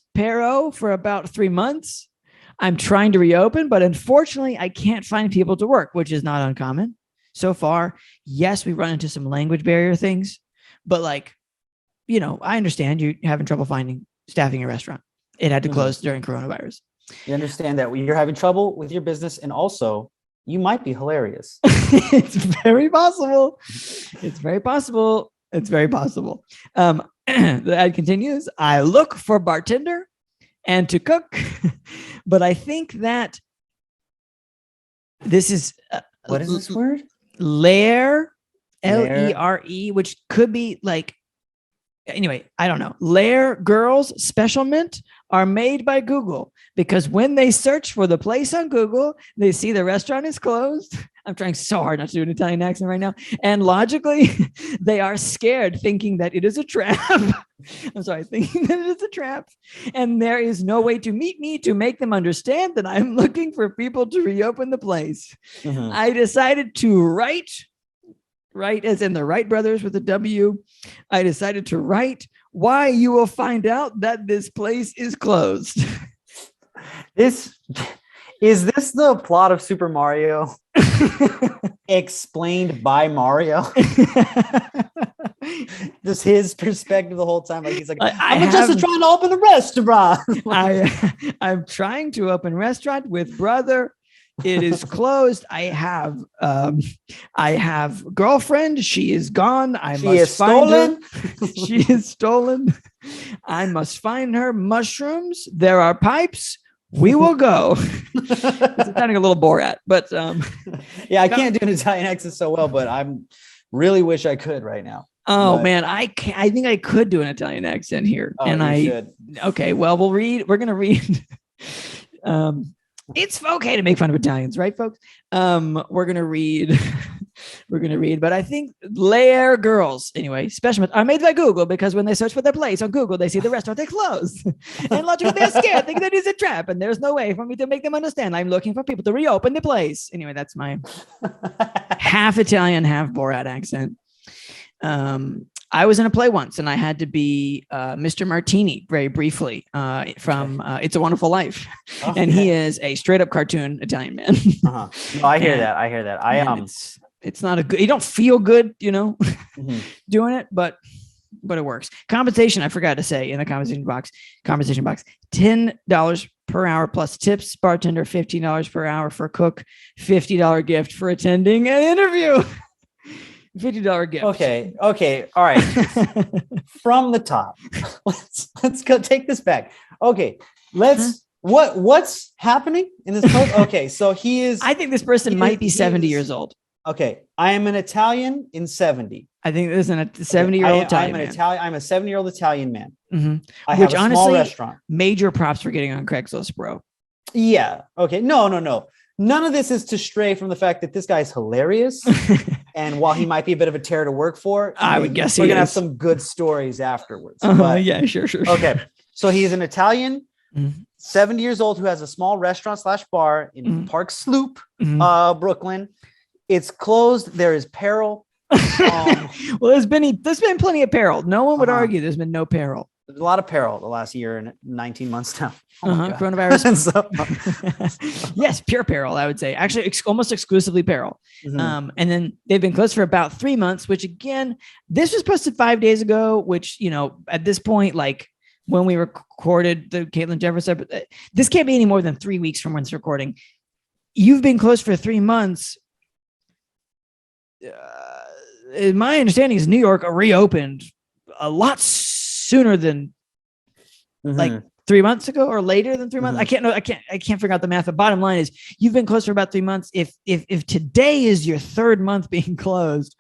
[SPEAKER 1] for about 3 months. I'm trying to reopen, but unfortunately I can't find people to work, which is not uncommon so far. Yes, we run into some language barrier things, but I understand you're having trouble staffing your restaurant. It had to close during coronavirus.
[SPEAKER 3] You understand that you're having trouble with your business, and also you might be hilarious.
[SPEAKER 1] It's very possible. The ad continues. I look for bartender and to cook, but I think that this is
[SPEAKER 3] what is this word?
[SPEAKER 1] Lere, Lere, which could be like. Anyway, I don't know. Lere Girls Special Mint are made by Google because when they search for the place on Google, they see the restaurant is closed. I'm trying so hard not to do an Italian accent right now. And logically, they are scared, thinking that it is a trap. Thinking that it is a trap. And there is no way to meet me to make them understand that I'm looking for people to reopen the place. I decided to write as in the Wright brothers with a W. I decided to write why you will find out that this place is closed.
[SPEAKER 3] Is this the plot of Super Mario? Explained by Mario? Just his perspective the whole time. Like he's like, I'm just trying to open a restaurant.
[SPEAKER 1] I'm trying to open a restaurant with brother. It is closed. I have girlfriend. She is gond. She is stolen. She is stolen. I must find her. Mushrooms. There are pipes. We will go. It's sounding a little Borat, but
[SPEAKER 3] yeah, I can't do an Italian accent so well, but I'm really wish I could right now.
[SPEAKER 1] Oh man, I think I could do an Italian accent here, and should. Okay. Well, we're gonna read. It's okay to make fun of Italians, right, folks? We're gonna read, but I think Lere Girls, anyway, specimens are made by Google because when they search for their place on Google, they see the restaurant they closed. And logically, they're scared, thinking that it's a trap, and there's no way for me to make them understand. I'm looking for people to reopen the place. Anyway, that's my half Italian, half Borat accent. I was in a play once and I had to be Mr. Martini very briefly from It's a Wonderful Life.
[SPEAKER 3] Okay.
[SPEAKER 1] And he is a straight up cartoon Italian man.
[SPEAKER 3] No, I hear that. I hear that.
[SPEAKER 1] It's not a good, you don't feel good,
[SPEAKER 3] Mhm.
[SPEAKER 1] doing it, but it works. Compensation, I forgot to say in the conversation box, $10 per hour plus tips, bartender, $15 per hour for cook, $50 gift for attending an interview. $50 gift.
[SPEAKER 3] Okay. All right. From the top, let's go take this back. Okay. What's happening in this post? Okay. So he is,
[SPEAKER 1] I think this person might be 70 years old.
[SPEAKER 3] Okay. I am an Italian in 70.
[SPEAKER 1] I think there's a 70-year-old Italian man.
[SPEAKER 3] I'm a 70-year-old Italian man.
[SPEAKER 1] Mm-hmm.
[SPEAKER 3] I have a small restaurant.
[SPEAKER 1] Major props for getting on Craigslist, bro.
[SPEAKER 3] Yeah. Okay. No. None of this is to stray from the fact that this guy's hilarious. And while he might be a bit of a terror to work for,
[SPEAKER 1] I would guess
[SPEAKER 3] we're going to have some good stories afterwards.
[SPEAKER 1] Yeah, sure.
[SPEAKER 3] Okay. So he's an Italian, 70 years old, who has a small restaurant / bar in Park Slope, Brooklyn. It's closed. There is peril.
[SPEAKER 1] Well, there's been plenty of peril. No one would argue there's been no peril.
[SPEAKER 3] There's a lot of peril the last year and 19 months now.
[SPEAKER 1] Coronavirus. Yes, pure peril, I would say. Actually, almost exclusively peril. And then they've been closed for about 3 months, which again, this was posted 5 days ago, which, at this point, like when we recorded the Caitlyn Jefferson, this can't be any more than 3 weeks from when it's recording. You've been closed for 3 months. My understanding is New York reopened a lot sooner than like 3 months ago or later than 3 months. I can't figure out the math. The bottom line is you've been closed for about 3 months. If today is your third month being closed,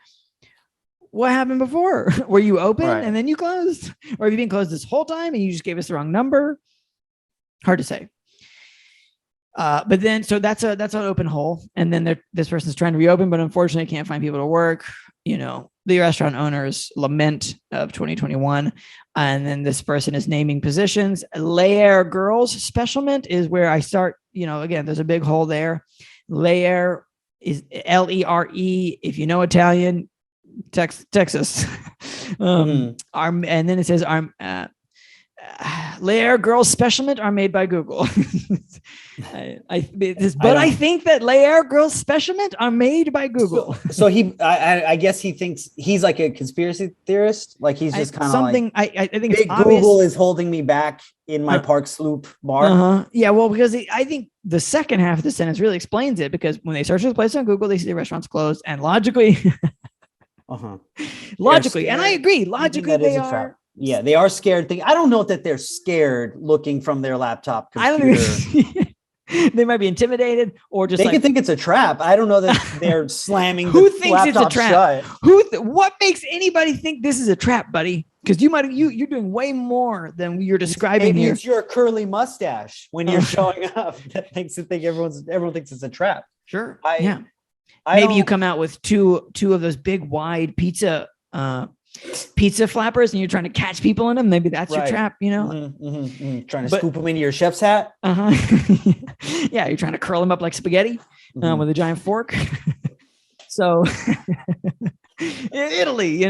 [SPEAKER 1] what happened before? Were you open and then you closed? Or have you been closed this whole time and you just gave us the wrong number? Hard to say. But then, so that's an open hole. And then this person's trying to reopen, but unfortunately can't find people to work. The restaurant owners lament of 2021. And then this person is naming positions. Layer girls specialment is where I start, again, there's a big hole there. Layer is Lere. If you know Italian, Texas. And then it says, layer girls specialment are made by Google. I think that layer girls specialment are made by Google.
[SPEAKER 3] So I guess he thinks he's like a conspiracy theorist. Like he's just kind of something.
[SPEAKER 1] I think
[SPEAKER 3] big
[SPEAKER 1] it's obvious.
[SPEAKER 3] Google is holding me back in my Park Slope bar.
[SPEAKER 1] Yeah, well, because I think the second half of the sentence really explains it, because when they search for the place on Google, they see the restaurant's closed, and logically, and I agree, logically they are.
[SPEAKER 3] Yeah, they are scared. I don't know that they're scared looking from their laptop computer.
[SPEAKER 1] I don't think they might be intimidated, or just
[SPEAKER 3] they could think it's a trap. I don't know that they're slamming.
[SPEAKER 1] Who thinks it's a trap?
[SPEAKER 3] Shut.
[SPEAKER 1] What makes anybody think this is a trap, buddy? Because you're doing way more than you're describing
[SPEAKER 3] Maybe
[SPEAKER 1] here.
[SPEAKER 3] It's your curly mustache when you're showing up that makes it think everyone thinks it's a trap.
[SPEAKER 1] Sure. Maybe you come out with two of those big wide pizza flappers and you're trying to catch people in them. Maybe that's your trap,
[SPEAKER 3] Trying to scoop them into your chef's hat.
[SPEAKER 1] Yeah, you're trying to curl them up like spaghetti with a giant fork. So Italy,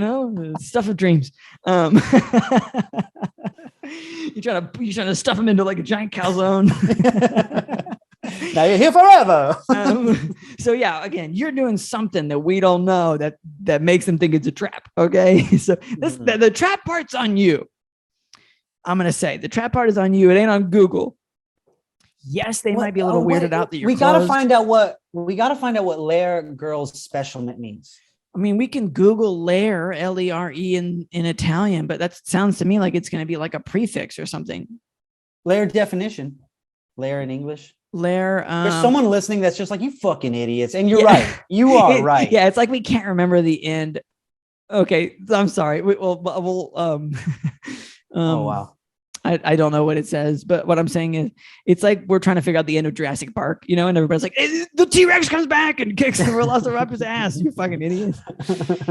[SPEAKER 1] stuff of dreams. You're trying to stuff them into like a giant calzone.
[SPEAKER 3] Now you're here forever.
[SPEAKER 1] So yeah, again, you're doing something that we don't know that makes them think it's a trap. Okay, so the trap part's on you. I'm gonna say the trap part is on you. It ain't on Google. Yes, they might be a little weirded out that you're.
[SPEAKER 3] We gotta find out what layer girls specialment means.
[SPEAKER 1] I mean, we can Google layer, Lere in Italian, but that sounds to me like it's going to be like a prefix or something.
[SPEAKER 3] Layer definition, layer in English.
[SPEAKER 1] Layer.
[SPEAKER 3] There's someone listening that's just like, you fucking idiots, and you're right. You are right.
[SPEAKER 1] Yeah, it's like we can't remember the end. Okay, I'm sorry. We'll
[SPEAKER 3] oh wow.
[SPEAKER 1] I don't know what it says, but what I'm saying is it's like we're trying to figure out the end of Jurassic Park, and everybody's like, the T-Rex comes back and kicks the Velociraptor's ass. You fucking idiot.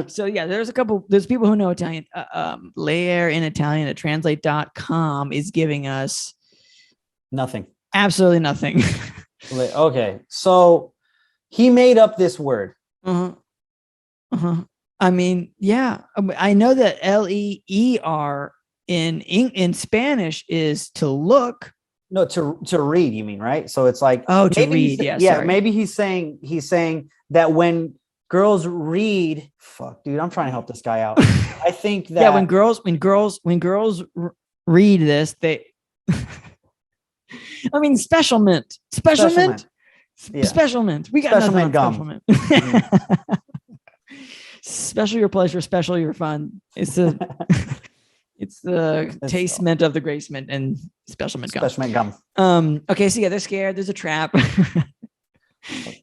[SPEAKER 1] So yeah, there's people who know Italian. Layer in Italian at translate.com is giving us
[SPEAKER 3] nothing.
[SPEAKER 1] Absolutely nothing.
[SPEAKER 3] Okay. So he made up this word.
[SPEAKER 1] I mean, yeah, I know that leer in Spanish is to look.
[SPEAKER 3] No, to read, you mean, right? So it's like,
[SPEAKER 1] Oh, to
[SPEAKER 3] maybe
[SPEAKER 1] read. Yeah, sorry.
[SPEAKER 3] maybe he's saying that when girls read, fuck, dude, I'm trying to help this guy out. I think that
[SPEAKER 1] Yeah, when girls read this, they I mean, special mint.
[SPEAKER 3] Yeah.
[SPEAKER 1] Special mint. We got
[SPEAKER 3] Special
[SPEAKER 1] nothing
[SPEAKER 3] mint
[SPEAKER 1] on
[SPEAKER 3] gum.
[SPEAKER 1] special mint. Special your pleasure, special your fun. It's the taste mint of the grace mint and special mint gum.
[SPEAKER 3] Special mint gum.
[SPEAKER 1] Okay, so yeah, they're scared. There's a trap.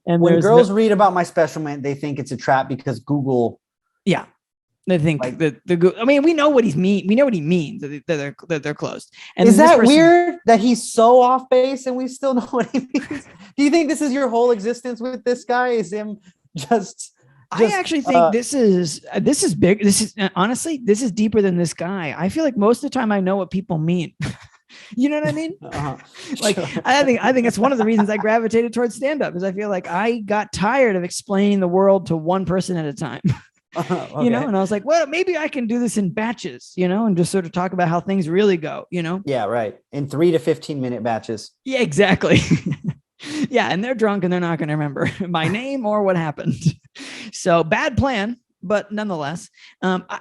[SPEAKER 1] And
[SPEAKER 3] when girls read about my special mint, they think it's a trap because Google.
[SPEAKER 1] Yeah. They think
[SPEAKER 3] Like-
[SPEAKER 1] that I mean, we know what he's mean. We know what he means that they're closed. And
[SPEAKER 3] Is
[SPEAKER 1] then this
[SPEAKER 3] that
[SPEAKER 1] person-
[SPEAKER 3] weird that he's so off base and we still know what he means? Do you think this is your whole existence with this guy? Is him just
[SPEAKER 1] I actually think this is big. This is honestly, this is deeper than this guy. I feel like most of the time I know what people mean. You know what I mean? Like,
[SPEAKER 3] sure.
[SPEAKER 1] I think that's one of the reasons I gravitated towards stand-up is I feel like I got tired of explaining the world to one person at a time.
[SPEAKER 3] Okay.
[SPEAKER 1] You know, and I was like, well, maybe I can do this in batches, you know, and just sort of talk about how things really go, you know?
[SPEAKER 3] Yeah, right. In 3 to 15-minute batches.
[SPEAKER 1] Yeah, exactly. Yeah, and they're drunk and they're not going to remember my name or what happened. So bad plan, but nonetheless, I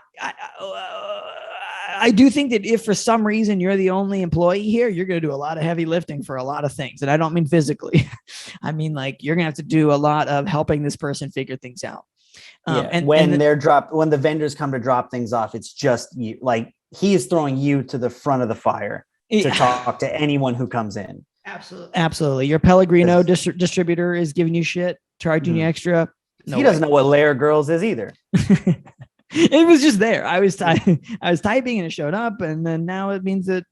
[SPEAKER 1] do think that if for some reason you're the only employee here, you're going to do a lot of heavy lifting for a lot of things. And I don't mean physically. I mean, like, you're going to have to do a lot of helping this person figure things out.
[SPEAKER 3] And when the vendors come to drop things off, it's just you. Like, he is throwing you to the front of the fire to talk to anyone who comes in.
[SPEAKER 1] Absolutely. Your Pellegrino distributor is giving you shit, charging you extra.
[SPEAKER 3] He doesn't know what layer girls is either.
[SPEAKER 1] It was just there. I was typing and it showed up, and then now it means that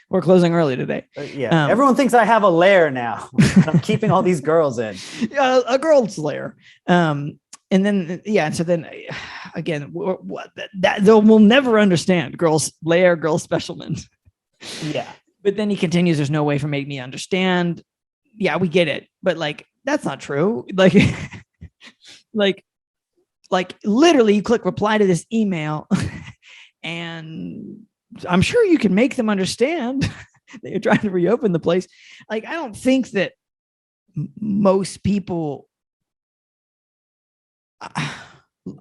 [SPEAKER 1] we're closing early today.
[SPEAKER 3] Everyone thinks I have a lair now. I'm keeping all these girls in.
[SPEAKER 1] A girl's lair. And then, so then again, we'll never understand girls' lair, girls' specialment.
[SPEAKER 3] Yeah.
[SPEAKER 1] But then he continues, there's no way for making me understand. Yeah, we get it. But like, that's not true. Like literally you click reply to this email and I'm sure you can make them understand that you're trying to reopen the place. Like, I don't think that most people,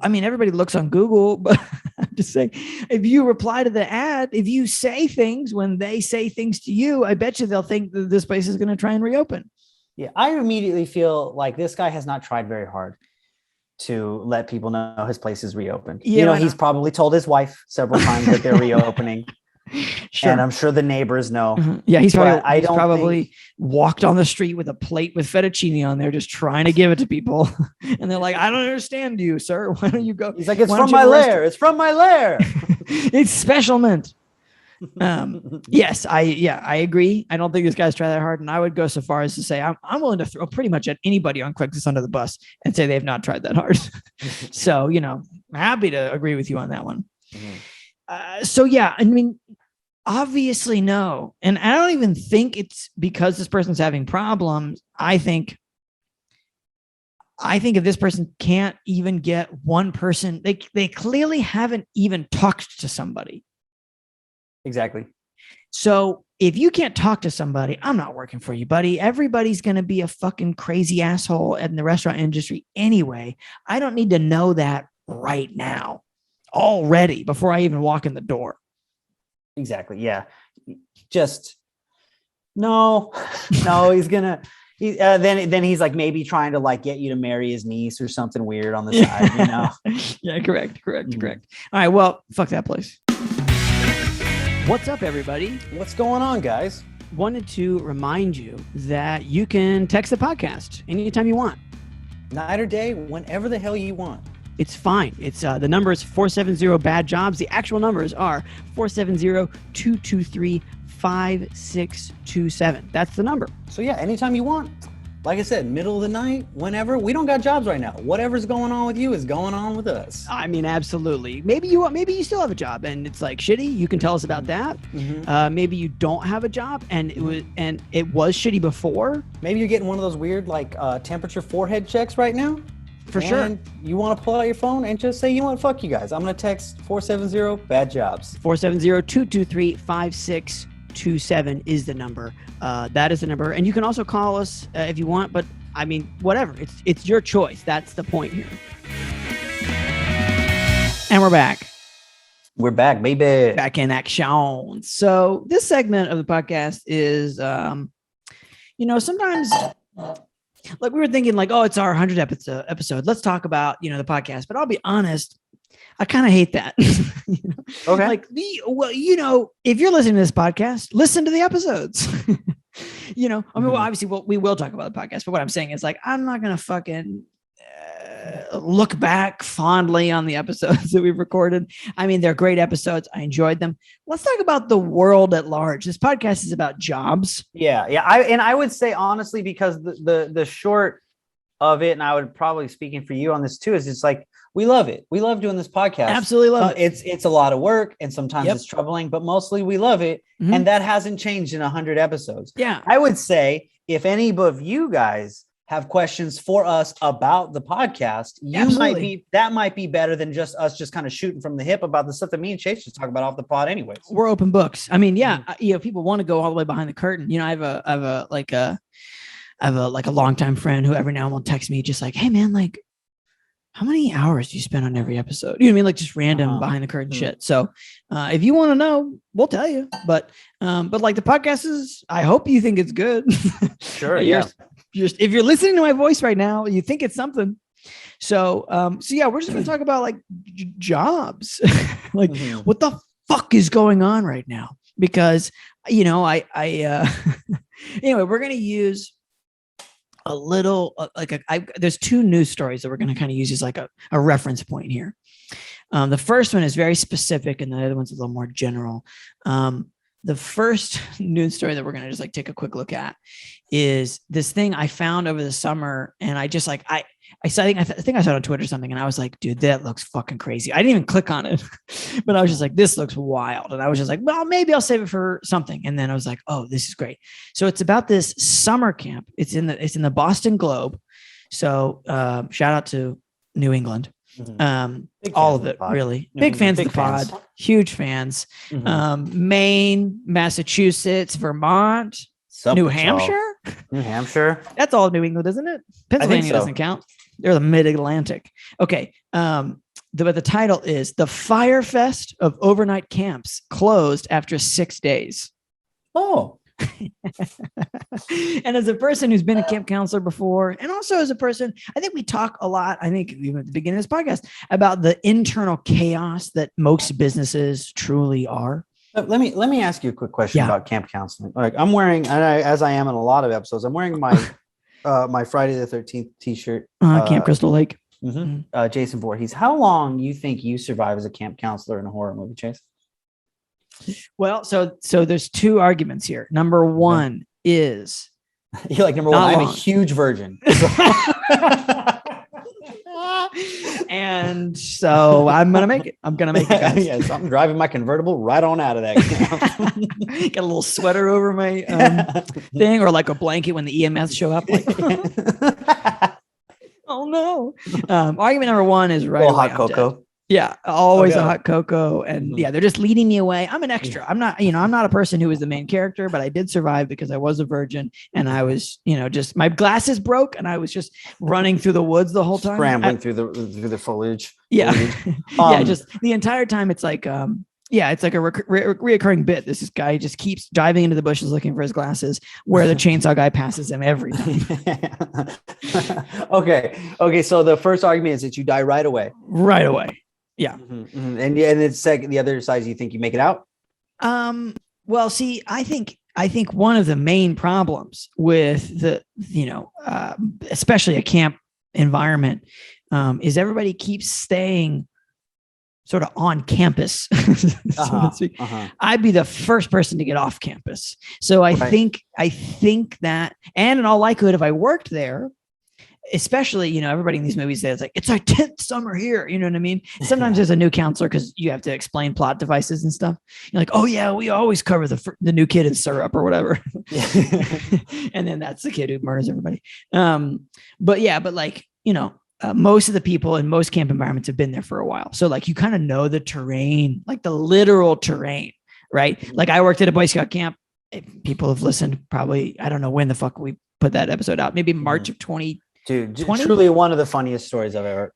[SPEAKER 1] I mean, everybody looks on Google, but I'm just saying, if you reply to the ad, if you say things when they say things to you, I bet you they'll think that this place is going to try and reopen.
[SPEAKER 3] Yeah, I immediately feel like this guy has not tried very hard to let people know his place is reopened.
[SPEAKER 1] Yeah,
[SPEAKER 3] he's probably told his wife several times that they're reopening. Sure. And I'm sure the neighbors know.
[SPEAKER 1] Mm-hmm. Yeah, he's probably walked on the street with a plate with fettuccine on there, just trying to give it to people. And they're like, I don't understand you, sir. Why don't you go?
[SPEAKER 3] He's like, it's from my lair. It's from my lair.
[SPEAKER 1] It's special mint. Yes, I agree. I don't think this guy's tried that hard. And I would go so far as to say, I'm willing to throw pretty much at anybody on Craigslists under the bus and say they've not tried that hard. So, I'm happy to agree with you on that one. So yeah, I mean, obviously no. And I don't even think it's because this person's having problems. I think if this person can't even get one person, they clearly haven't even talked to somebody.
[SPEAKER 3] Exactly.
[SPEAKER 1] So if you can't talk to somebody, I'm not working for you, buddy. Everybody's going to be a fucking crazy asshole in the restaurant industry anyway. I don't need to know that right now. Already before I even walk in the door.
[SPEAKER 3] Exactly. Yeah. Just no. He's gonna. Then he's like maybe trying to like get you to marry his niece or something weird on the side.
[SPEAKER 1] Yeah. Correct. All right. Well, fuck that place. What's up, everybody?
[SPEAKER 3] What's going on, guys?
[SPEAKER 1] Wanted to remind you that you can text the podcast anytime you want.
[SPEAKER 3] Night or day, whenever the hell you want.
[SPEAKER 1] It's fine. It's the number is 470-BAD-JOBS. The actual numbers are 470-223-5627. That's the number.
[SPEAKER 3] So yeah, anytime you want. Like I said, middle of the night, whenever. We don't got jobs right now. Whatever's going on with you is going on with us.
[SPEAKER 1] I mean, absolutely. Maybe you still have a job and it's like shitty. You can tell us about that. Mm-hmm. Maybe you don't have a job and it was shitty before.
[SPEAKER 3] Maybe you're getting one of those weird like temperature forehead checks right now.
[SPEAKER 1] For sure.
[SPEAKER 3] You want to pull out your phone and just say, you know what, fuck you guys. I'm going to text 470 bad jobs.
[SPEAKER 1] 470-223-5627 is the number. That is the number. And you can also call us if you want, but I mean, whatever. It's your choice. That's the point here. And we're back.
[SPEAKER 3] We're back, baby.
[SPEAKER 1] Back in action. So this segment of the podcast is, sometimes like we were thinking like, oh, it's our 100th episode. Let's talk about, the podcast. But I'll be honest, I kind of hate that.
[SPEAKER 3] Okay.
[SPEAKER 1] Like if you're listening to this podcast, listen to the episodes. Obviously we will talk about the podcast, but what I'm saying is like, I'm not going to fucking look back fondly on the episodes that we've recorded. I mean, they're great episodes. I enjoyed them. Let's talk about the world at large. This podcast is about jobs.
[SPEAKER 3] Yeah. I would say honestly, because the short of it, and I would probably speaking for you on this too, is it's like, we love it. We love doing this podcast.
[SPEAKER 1] Absolutely love it.
[SPEAKER 3] It's a lot of work and sometimes it's troubling, but mostly we love it. Mm-hmm. And that hasn't changed in 100 episodes.
[SPEAKER 1] Yeah.
[SPEAKER 3] I would say if any of you guys have questions for us about the podcast, that might be better than just us just kind of shooting from the hip about the stuff that me and Chase just talk about off the pod anyways.
[SPEAKER 1] We're open books. I mean, people want to go all the way behind the curtain. I have a longtime friend who every now and then will text me just like, hey man, like how many hours do you spend on every episode? You know what I mean? Like just random behind the curtain shit. So if you want to know, we'll tell you, but like the podcast is, I hope you think it's good.
[SPEAKER 3] Sure. Yeah.
[SPEAKER 1] If you're listening to my voice right now, you think it's something. So we're just going to talk about like jobs, like what the fuck is going on right now? Because, anyway, we're going to use a little, there's two news stories that we're going to kind of use as like a reference point here. The first one is very specific and the other one's a little more general. The first news story that we're going to just like take a quick look at is this thing I found over the summer. And I just like, I think I saw it on Twitter or something. And I was like, dude, that looks fucking crazy. I didn't even click on it, but I was just like, this looks wild. And I was just like, well, maybe I'll save it for something. And then I was like, oh, this is great. So it's about this summer camp. It's in the Boston Globe. So shout out to New England. All of it, really. Big fans of the pod, huge fans. Maine, Massachusetts, Vermont, New Hampshire. That's all New England, isn't it? Pennsylvania doesn't count. They're the mid-Atlantic. Okay. But the title is The Fire Fest of Overnight Camps Closed After 6 days.
[SPEAKER 3] Oh.
[SPEAKER 1] And as a person who's been a camp counselor before, and also as a person, I think we talk a lot, I think even at the beginning of this podcast, about the internal chaos that most businesses truly are.
[SPEAKER 3] Let me ask you a quick question about camp counseling. Like I'm wearing, as I am in a lot of episodes, I'm wearing my my Friday the 13th t-shirt.
[SPEAKER 1] Camp Crystal Lake.
[SPEAKER 3] Jason Voorhees. How long you think you survive as a camp counselor in a horror movie, Chase?
[SPEAKER 1] Well, so there's two arguments here. Number one is
[SPEAKER 3] you're like, number one, I'm a huge virgin.
[SPEAKER 1] And so I'm going to make it. Guys.
[SPEAKER 3] Yes, I'm driving my convertible right on out of that.
[SPEAKER 1] Got a little sweater over my thing, or like a blanket when the EMS show up. Like, oh no. Argument number one is right.
[SPEAKER 3] Hot cocoa.
[SPEAKER 1] Yeah, always a hot cocoa. And they're just leading me away. I'm an extra. I'm not, I'm not a person who is the main character, but I did survive because I was a virgin and I was, just my glasses broke and I was just running through the woods the whole time.
[SPEAKER 3] Scrambling through the foliage.
[SPEAKER 1] Yeah. Just the entire time. It's like, it's like a reoccurring bit. This guy just keeps diving into the bushes looking for his glasses where the chainsaw guy passes him every time.
[SPEAKER 3] Okay. So the first argument is that you die right away.
[SPEAKER 1] Right away. Yeah.
[SPEAKER 3] And it's second, the other side, you think you make it out?
[SPEAKER 1] Well, see, I think one of the main problems with the, especially a camp environment, is everybody keeps staying sort of on campus. I'd be the first person to get off campus. So I think that, and in all likelihood, if I worked there, especially, everybody in these movies says like, it's our 10th summer here. You know what I mean? Sometimes there's a new counselor because you have to explain plot devices and stuff. You're like, oh yeah, we always cover the new kid in syrup or whatever. And then that's the kid who murders everybody. But like, most of the people in most camp environments have been there for a while. So like you kind of know the terrain, like the literal terrain, right? Like I worked at a Boy Scout camp. People have listened probably, I don't know when the fuck we put that episode out, maybe March of 2020.
[SPEAKER 3] Dude, truly one of the funniest stories I've ever.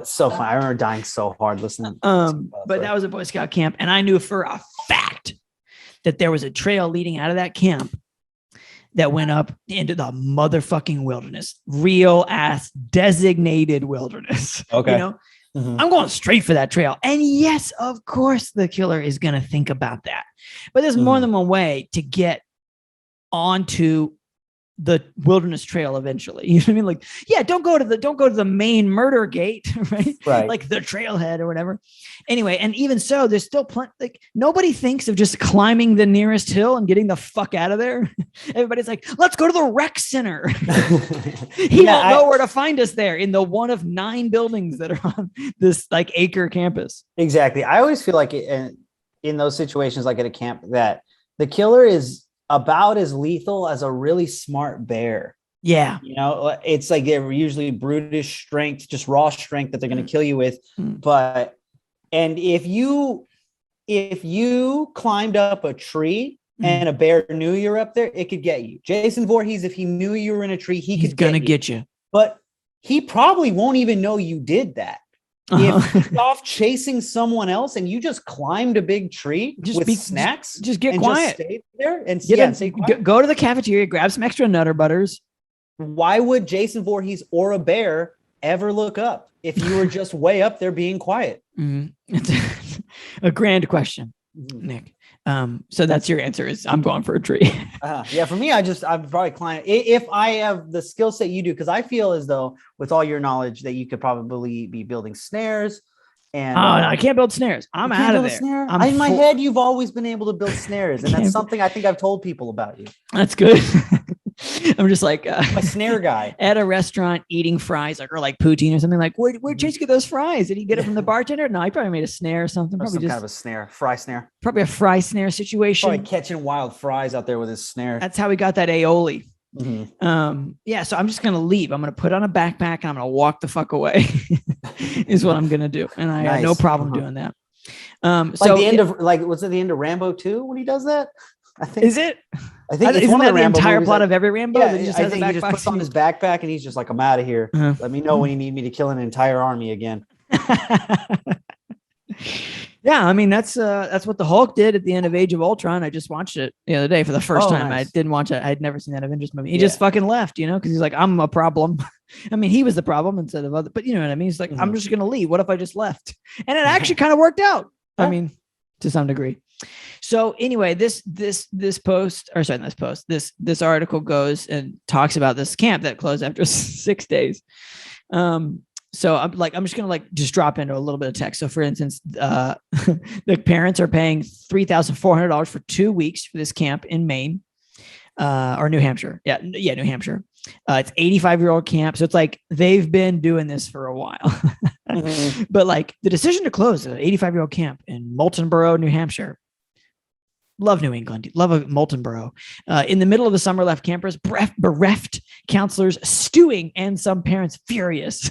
[SPEAKER 3] So fun. I remember dying so hard listening.
[SPEAKER 1] But that was a Boy Scout camp, and I knew for a fact that there was a trail leading out of that camp that went up into the motherfucking wilderness, real ass designated wilderness.
[SPEAKER 3] Okay,
[SPEAKER 1] you know, I'm going straight for that trail, and yes, of course, the killer is going to think about that. But there's more than one way to get onto the wilderness trail eventually. You know what I mean? Like, yeah, don't go to the main murder gate, right? Like the trailhead or whatever. Anyway, and even so, there's still plenty. Like nobody thinks of just climbing the nearest hill and getting the fuck out of there. Everybody's like, let's go to the rec center. He won't know where to find us there in the one of 9 buildings that are on this like acre campus.
[SPEAKER 3] Exactly. I always feel like in those situations, like at a camp, that the killer is about as lethal as a really smart bear.
[SPEAKER 1] Yeah.
[SPEAKER 3] You know, it's like they're usually brutish strength, just raw strength that they're going to kill you with. But, and if you climbed up a tree and a bear knew you're up there, it could get you. Jason Voorhees, if he knew you were in a tree, he's going to get you. But he probably won't even know you did that. If you're off chasing someone else and you just climbed a big tree with snacks,
[SPEAKER 1] just get quiet.
[SPEAKER 3] Just stay there and stay quiet.
[SPEAKER 1] Go to the cafeteria, grab some extra Nutter Butters.
[SPEAKER 3] Why would Jason Voorhees or a bear ever look up if you were just way up there being quiet?
[SPEAKER 1] It's a grand question, Nick. So that's your answer is I'm going for a tree.
[SPEAKER 3] Yeah, for me, I'm probably climb if I have the skill set you do, because I feel as though with all your knowledge that you could probably be building snares. And
[SPEAKER 1] no, I can't build snares. I'm out of there.
[SPEAKER 3] In my head, you've always been able to build snares, and that's something I think I've told people about you.
[SPEAKER 1] That's good. I'm just like
[SPEAKER 3] my snare guy
[SPEAKER 1] at a restaurant eating fries or like poutine or something. Like, where'd Chase get those fries? Did he get it from the bartender? No, he probably made a snare or something. Probably
[SPEAKER 3] some kind of a snare, fry snare.
[SPEAKER 1] Probably a fry snare situation.
[SPEAKER 3] Probably catching wild fries out there with his snare.
[SPEAKER 1] That's how he got that aioli. Yeah, so I'm just gonna leave. I'm gonna put on a backpack and I'm gonna walk the fuck away. Is what I'm gonna do, and I have no problem doing that.
[SPEAKER 3] So the end of was it the end of Rambo 2 when he does that? I think
[SPEAKER 1] is it.
[SPEAKER 3] I think it's
[SPEAKER 1] isn't
[SPEAKER 3] one
[SPEAKER 1] that
[SPEAKER 3] of the
[SPEAKER 1] entire
[SPEAKER 3] movies
[SPEAKER 1] plot of every Rambo?
[SPEAKER 3] Yeah, I think he just puts on his backpack and he's just like, I'm out of here. Let me know when you need me to kill an entire army again.
[SPEAKER 1] Yeah, I mean that's what the Hulk did at the end of Age of Ultron. I just watched it the other day for the first time.
[SPEAKER 3] Nice.
[SPEAKER 1] I didn't watch it. I'd never seen that Avengers movie. He just fucking left, because he's like, I'm a problem. I mean, he was the problem instead of other, but you know what I mean? He's like, I'm just gonna leave. What if I just left? And it actually kind of worked out. I mean, to some degree. So anyway, this article goes and talks about this camp that closed after 6 days. So I'm just going to just drop into a little bit of text. So for instance, the parents are paying $3,400 for 2 weeks for this camp in Maine, or New Hampshire. Yeah. New Hampshire. It's 85-year-old camp. So it's like, they've been doing this for a while, but like the decision to close an 85-year-old camp in Moultonborough, New Hampshire. Love New England. Love a Moultonborough. In the middle of the summer, left campers bereft, counselors stewing, and some parents furious.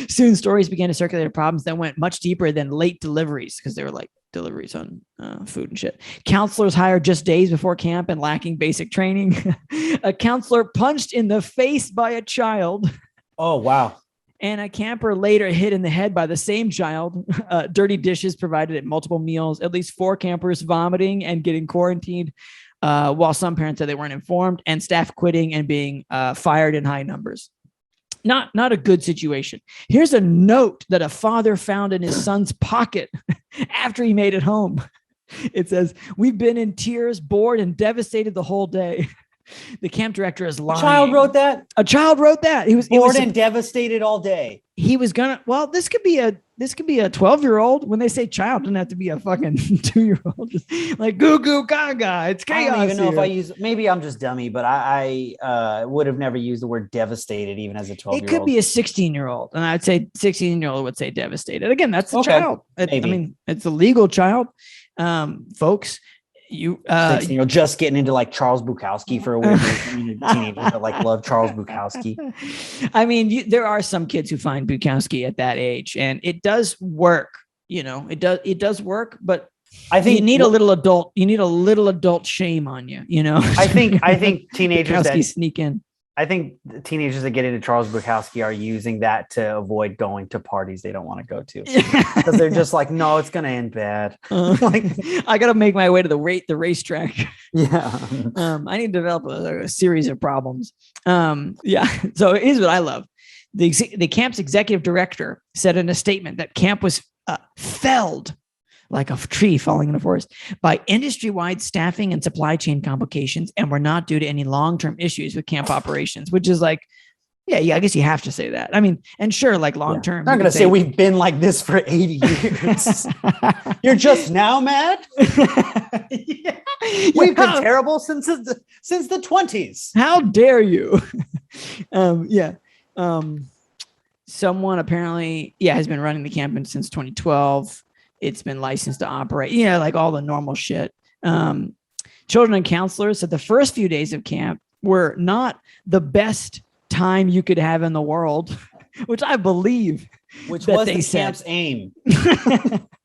[SPEAKER 1] Soon, stories began to circulate of problems that went much deeper than late deliveries, because they were like deliveries on food and shit. Counselors hired just days before camp and lacking basic training. A counselor punched in the face by a child.
[SPEAKER 3] Oh, wow.
[SPEAKER 1] And a camper later hit in the head by the same child. Dirty dishes provided at multiple meals. At least 4 campers vomiting and getting quarantined, while some parents said they weren't informed, and staff quitting and being fired in high numbers. Not a good situation. Here's a note that a father found in his son's pocket after he made it home. It says, "We've been in tears, bored, and devastated the whole day." The camp director is lying.
[SPEAKER 3] A child wrote that?
[SPEAKER 1] A child wrote that. He was
[SPEAKER 3] bored and devastated all day.
[SPEAKER 1] He was gonna. Well, this could be a 12-year-old. When they say child, doesn't have to be a fucking 2-year-old. Just like goo goo gaga. It's chaos.
[SPEAKER 3] I don't even know
[SPEAKER 1] here.
[SPEAKER 3] if I use. Maybe I'm just dummy, but I would have never used the word devastated even as a 12-year-old.
[SPEAKER 1] It could be a 16-year-old, and I'd say 16-year-old would say devastated. Again, that's a child. I mean, it's a legal child, folks. You
[SPEAKER 3] 16-year-old just getting into like Charles Bukowski for a weird reason. Teenagers that like love Charles Bukowski.
[SPEAKER 1] I mean, there are some kids who find Bukowski at that age, and it does work. It does work, but I think you need a little adult shame on you.
[SPEAKER 3] I think teenagers that
[SPEAKER 1] sneak in.
[SPEAKER 3] I think the teenagers that get into Charles Bukowski are using that to avoid going to parties they don't want to go to, because they're just like, no, it's gonna end bad.
[SPEAKER 1] Like, I gotta make my way to the racetrack.
[SPEAKER 3] Yeah.
[SPEAKER 1] I need to develop a series of problems. Yeah. So here's what I love. The camp's executive director said in a statement that camp was felled like a tree falling in a forest by industry-wide staffing and supply chain complications, and were not due to any long-term issues with camp operations, which is like, yeah, I guess you have to say that. I mean, and sure, like long-term.
[SPEAKER 3] I'm not going to say we've been like this for 80 years. You're just now mad? Yeah. We've been terrible since the 20s.
[SPEAKER 1] How dare you? Someone apparently, has been running the camp since 2012. It's been licensed to operate. Yeah, like all the normal shit. Children and counselors said the first few days of camp were not the best time you could have in the world, which I believe.
[SPEAKER 3] Which was the camp's aim.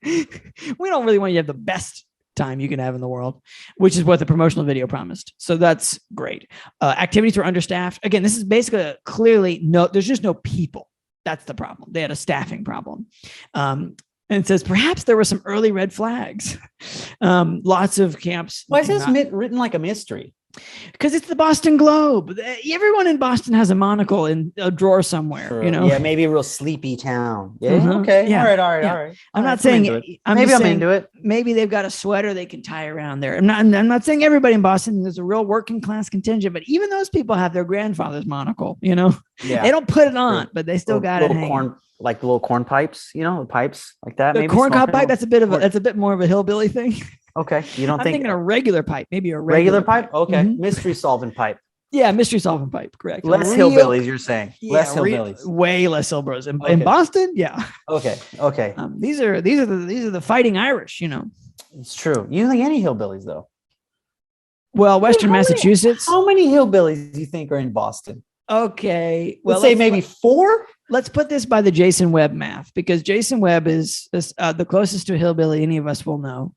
[SPEAKER 1] We don't really want you to have the best time you can have in the world, which is what the promotional video promised. So that's great. Activities were understaffed. Again, this is basically there's just no people. That's the problem. They had a staffing problem. And it says, perhaps there were some early red flags. Lots of camps.
[SPEAKER 3] Why is this written like a mystery?
[SPEAKER 1] Because it's the Boston Globe. Everyone in Boston has a monocle in a drawer somewhere.
[SPEAKER 3] True.
[SPEAKER 1] Yeah,
[SPEAKER 3] maybe a real sleepy town. Yeah. Mm-hmm. Okay. Yeah. All right.
[SPEAKER 1] I'm not saying
[SPEAKER 3] I'm into it.
[SPEAKER 1] Maybe they've got a sweater they can tie around there. I'm not saying everybody in Boston. There's a real working class contingent, but even those people have their grandfather's monocle. They don't put it on, but they still got it hanging.
[SPEAKER 3] Like little corn pipes, the pipes like that.
[SPEAKER 1] The corn cob pipe. That's a bit more of a hillbilly thing.
[SPEAKER 3] Okay. You don't
[SPEAKER 1] I'm
[SPEAKER 3] think
[SPEAKER 1] thinking a regular pipe, maybe a
[SPEAKER 3] regular pipe? Okay. Mm-hmm. Mystery solving pipe.
[SPEAKER 1] Yeah. Mystery solving pipe. Correct.
[SPEAKER 3] Less hillbillies, you're saying. Less hillbillies.
[SPEAKER 1] Way less hillbillies. In Boston. Yeah.
[SPEAKER 3] Okay.
[SPEAKER 1] These are the fighting Irish,
[SPEAKER 3] It's true. You don't think any hillbillies though?
[SPEAKER 1] Well, Western Massachusetts.
[SPEAKER 3] How many hillbillies do you think are in Boston?
[SPEAKER 1] Okay.
[SPEAKER 3] Well, let's say maybe 4.
[SPEAKER 1] Let's put this by the Jason Webb math, because Jason Webb is the closest to a hillbilly any of us will know.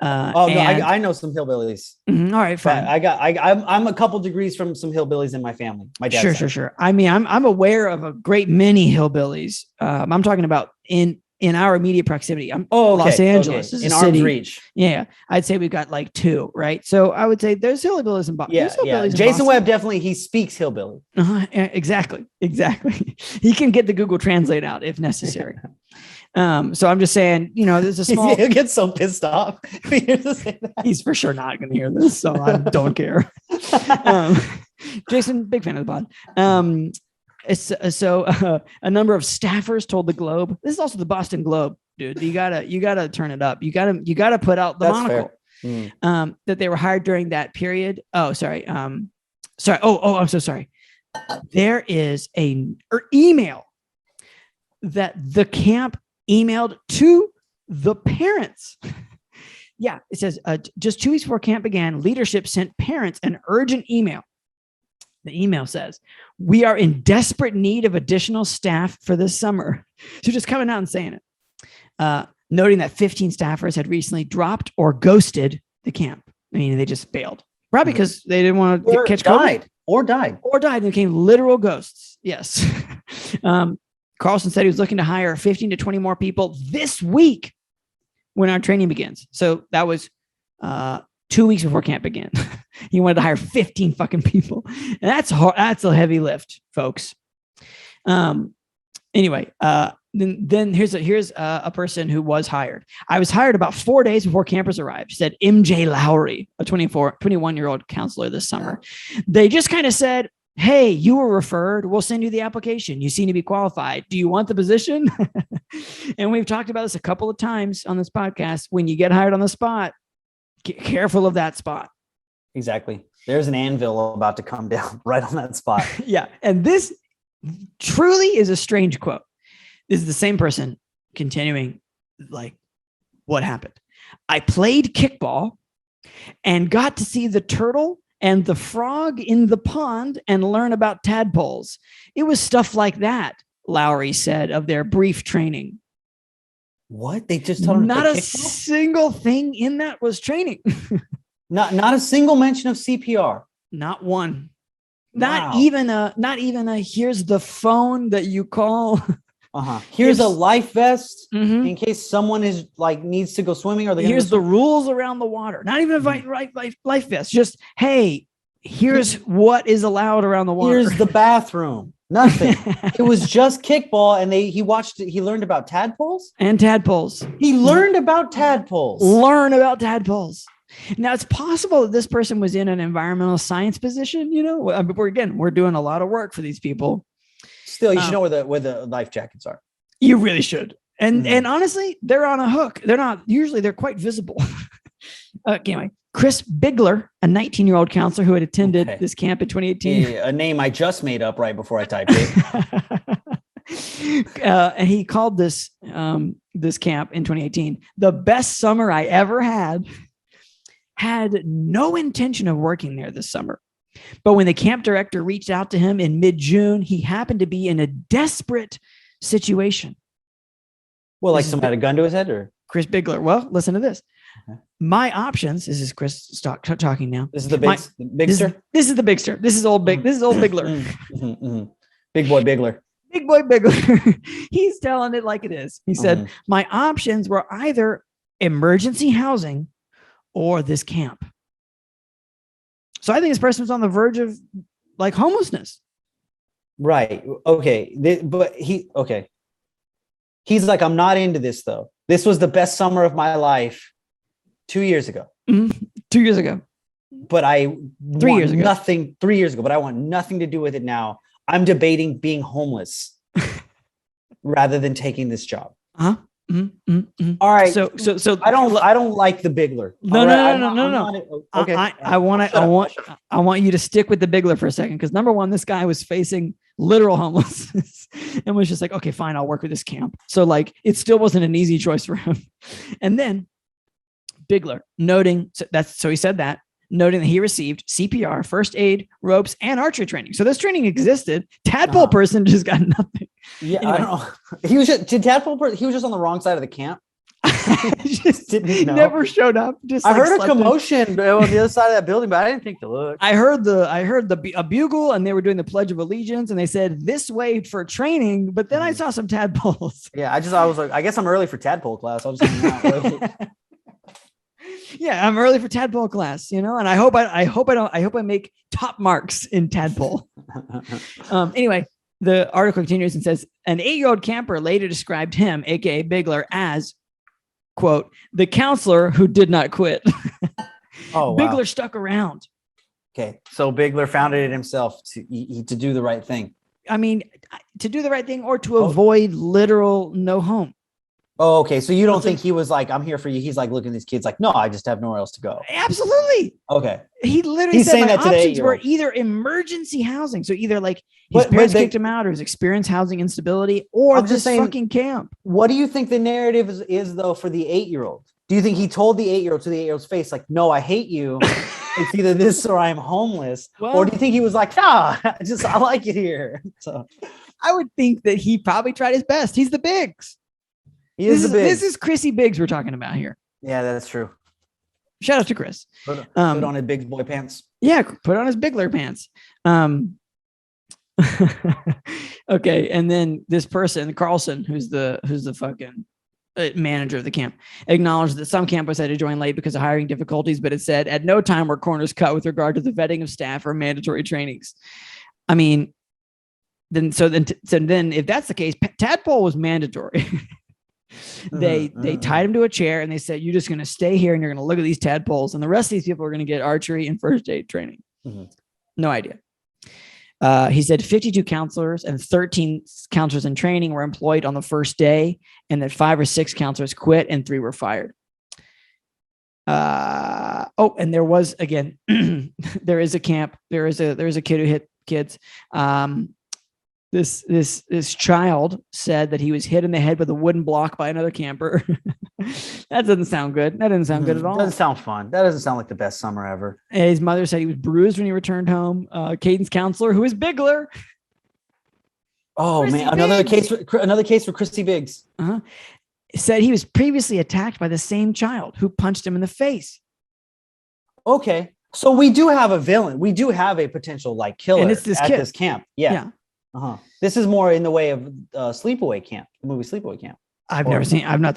[SPEAKER 3] I know some hillbillies.
[SPEAKER 1] All right, fine.
[SPEAKER 3] I'm a couple degrees from some hillbillies in my family. My dad.
[SPEAKER 1] Sure. I mean, I'm aware of a great many hillbillies. I'm talking about in our immediate proximity. Los Angeles is
[SPEAKER 3] in
[SPEAKER 1] a
[SPEAKER 3] arm's
[SPEAKER 1] city.
[SPEAKER 3] reach.
[SPEAKER 1] Yeah, I'd say we've got like 2, right? So I would say there's hillbillies in Boston.
[SPEAKER 3] Yeah. Jason Webb definitely he speaks hillbilly.
[SPEAKER 1] Exactly. He can get the Google Translate out if necessary. So I'm just saying, there's a small.
[SPEAKER 3] He'll get so pissed off.
[SPEAKER 1] He's for sure not going to hear this, so I don't care. Jason, big fan of the pod. A number of staffers told the Globe. This is also the Boston Globe, dude. You gotta turn it up. You gotta put out the monocle. That they were hired during that period. Oh, sorry. I'm so sorry. There is an email that the camp emailed to the parents. Yeah, it says just 2 weeks before camp began, leadership sent parents an urgent email. The email says, "We are in desperate need of additional staff for this summer." So just coming out and saying it. Noting that 15 staffers had recently dropped or ghosted the camp. I mean, they just bailed. Probably because they didn't want to catch COVID.
[SPEAKER 3] Or died.
[SPEAKER 1] And became literal ghosts. Yes. Carlson said he was looking to hire 15 to 20 more people this week when our training begins. So that was 2 weeks before camp began. He wanted to hire 15 fucking people. And that's hard. That's a heavy lift, folks. Anyway, then here's a person who was hired. I was hired about 4 days before campers arrived, said MJ Lowry, a 21-year-old counselor this summer. They just kind of said, "Hey, you were referred. We'll send you the application. You seem to be qualified. Do you want the position?" And we've talked about this a couple of times on this podcast. When you get hired on the spot, get careful of that spot.
[SPEAKER 3] Exactly. There's an anvil about to come down right on that spot.
[SPEAKER 1] Yeah. And this truly is a strange quote. This is the same person continuing, like, what happened? "I played kickball and got to see the turtle and the frog in the pond and learn about tadpoles. It was stuff like that, Lowry said of their brief training.
[SPEAKER 3] What? They just told him
[SPEAKER 1] not
[SPEAKER 3] to
[SPEAKER 1] a
[SPEAKER 3] play kickball?
[SPEAKER 1] single thing in that was training.
[SPEAKER 3] Not a single mention of CPR.
[SPEAKER 1] Not one.
[SPEAKER 3] Wow.
[SPEAKER 1] Not even a here's the phone that you call.
[SPEAKER 3] Here's a life vest
[SPEAKER 1] Mhm.
[SPEAKER 3] in case someone is like needs to go swimming, or
[SPEAKER 1] here's the rules around the water. Not even a life vest. Just, hey, here's what is allowed around the water.
[SPEAKER 3] Here's the bathroom. Nothing. It was just kickball, and he learned about tadpoles.
[SPEAKER 1] And tadpoles.
[SPEAKER 3] He learned about tadpoles.
[SPEAKER 1] Learn about tadpoles. Now, it's possible that this person was in an environmental science position. You know, we're doing a lot of work for these people.
[SPEAKER 3] Still, you should know where the life jackets are.
[SPEAKER 1] You really should. And honestly, they're on a hook. They're quite visible. Anyway, Chris Bigler, a 19-year-old counselor who had attended this camp in 2018.
[SPEAKER 3] A name I just made up right before I typed it.
[SPEAKER 1] And he called this camp in 2018 the best summer I ever had. Had no intention of working there this summer. But when the camp director reached out to him in mid-June, he happened to be in a desperate situation.
[SPEAKER 3] Well, like someone had a gun to his head, or
[SPEAKER 1] Chris Bigler. Well, listen to this. Okay. My options. This is Chris talking now.
[SPEAKER 3] This is the bigster.
[SPEAKER 1] This is the bigster. This is old Bigler.
[SPEAKER 3] Big boy Bigler.
[SPEAKER 1] Big boy Bigler. He's telling it like it is. He said, my options were either emergency housing or this camp. So I think this person was on the verge of like homelessness.
[SPEAKER 3] Right. Okay. He's like, I'm not into this though. This was the best summer of my life 2 years ago.
[SPEAKER 1] 2 years ago.
[SPEAKER 3] But
[SPEAKER 1] 3 years ago.
[SPEAKER 3] 3 years ago, but I want nothing to do with it now. I'm debating being homeless rather than taking this job.
[SPEAKER 1] All right. So
[SPEAKER 3] I don't like the Bigler.
[SPEAKER 1] No.
[SPEAKER 3] Okay.
[SPEAKER 1] I want you to stick with the Bigler for a second, because number one, this guy was facing literal homelessness and was just like, okay, fine, I'll work with this camp. So like, it still wasn't an easy choice for him. And then Bigler noting he said that, noting that he received CPR, first aid, ropes, and archery training. So this training existed. Tadpole person just got nothing.
[SPEAKER 3] Yeah, anyway. I don't know. He was just on the wrong side of the camp.
[SPEAKER 1] Just didn't know. Never showed up.
[SPEAKER 3] I heard a commotion on the other side of that building, but I didn't think to look.
[SPEAKER 1] I heard a bugle, and they were doing the Pledge of Allegiance, and they said this way for training. But then I saw some tadpoles.
[SPEAKER 3] Yeah, I was like, I guess I'm early for tadpole class. I'll just hang out.
[SPEAKER 1] Yeah, I'm early for tadpole class, and I hope I make top marks in tadpole. Anyway, the article continues and says an 8-year-old camper later described him, aka Bigler, as, quote, the counselor who did not quit. Oh, wow. Bigler stuck around.
[SPEAKER 3] Okay, so Bigler found it himself to do the right thing.
[SPEAKER 1] I mean, to do the right thing or to avoid literal no home.
[SPEAKER 3] Oh, okay. So you don't think he was like, I'm here for you. He's like looking at these kids like, no, I just have nowhere else to go.
[SPEAKER 1] Absolutely.
[SPEAKER 3] Okay.
[SPEAKER 1] He literally said my options were either emergency housing. So either like his parents kicked him out, or his experienced housing instability, or this fucking camp.
[SPEAKER 3] What do you think the narrative is though for the 8-year-old? Do you think he told the 8-year-old to the 8-year-old's face, like, no, I hate you. It's either this or I'm homeless. Or do you think he was like, nah, I like it here. So
[SPEAKER 1] I would think that he probably tried his best. He's the Biggs. This is Chrissy Biggs we're talking about here.
[SPEAKER 3] Yeah, that's true.
[SPEAKER 1] Shout out to Chris.
[SPEAKER 3] Put on his big boy pants.
[SPEAKER 1] Yeah, put on his Bigler pants. Okay, and then this person, Carlson, who's the fucking manager of the camp, acknowledged that some campers had to join late because of hiring difficulties, but it said at no time were corners cut with regard to the vetting of staff or mandatory trainings. I mean, then if that's the case, tadpole was mandatory. They tied him to a chair and they said, you're just going to stay here and you're going to look at these tadpoles, and the rest of these people are going to get archery and first aid training. No idea. He said 52 counselors and 13 counselors in training were employed on the first day, and that 5 or 6 counselors quit and 3 were fired. And there was, again, there is a camp. There is a kid who hit kids. this child said that he was hit in the head with a wooden block by another camper. That doesn't sound good. That doesn't sound good at all.
[SPEAKER 3] Doesn't sound fun. That doesn't sound like the best summer ever.
[SPEAKER 1] And his mother said he was bruised when he returned home. Caden's counselor, who is Bigler.
[SPEAKER 3] Oh
[SPEAKER 1] Chrissy
[SPEAKER 3] man, another
[SPEAKER 1] Biggs.
[SPEAKER 3] case for Christy Biggs.
[SPEAKER 1] Said he was previously attacked by the same child who punched him in the face.
[SPEAKER 3] Okay, so we do have a villain. We do have a potential like killer
[SPEAKER 1] And it's this
[SPEAKER 3] at
[SPEAKER 1] kid.
[SPEAKER 3] this camp. Yeah. This is more in the way of Sleepaway Camp, the movie Sleepaway Camp.
[SPEAKER 1] I've not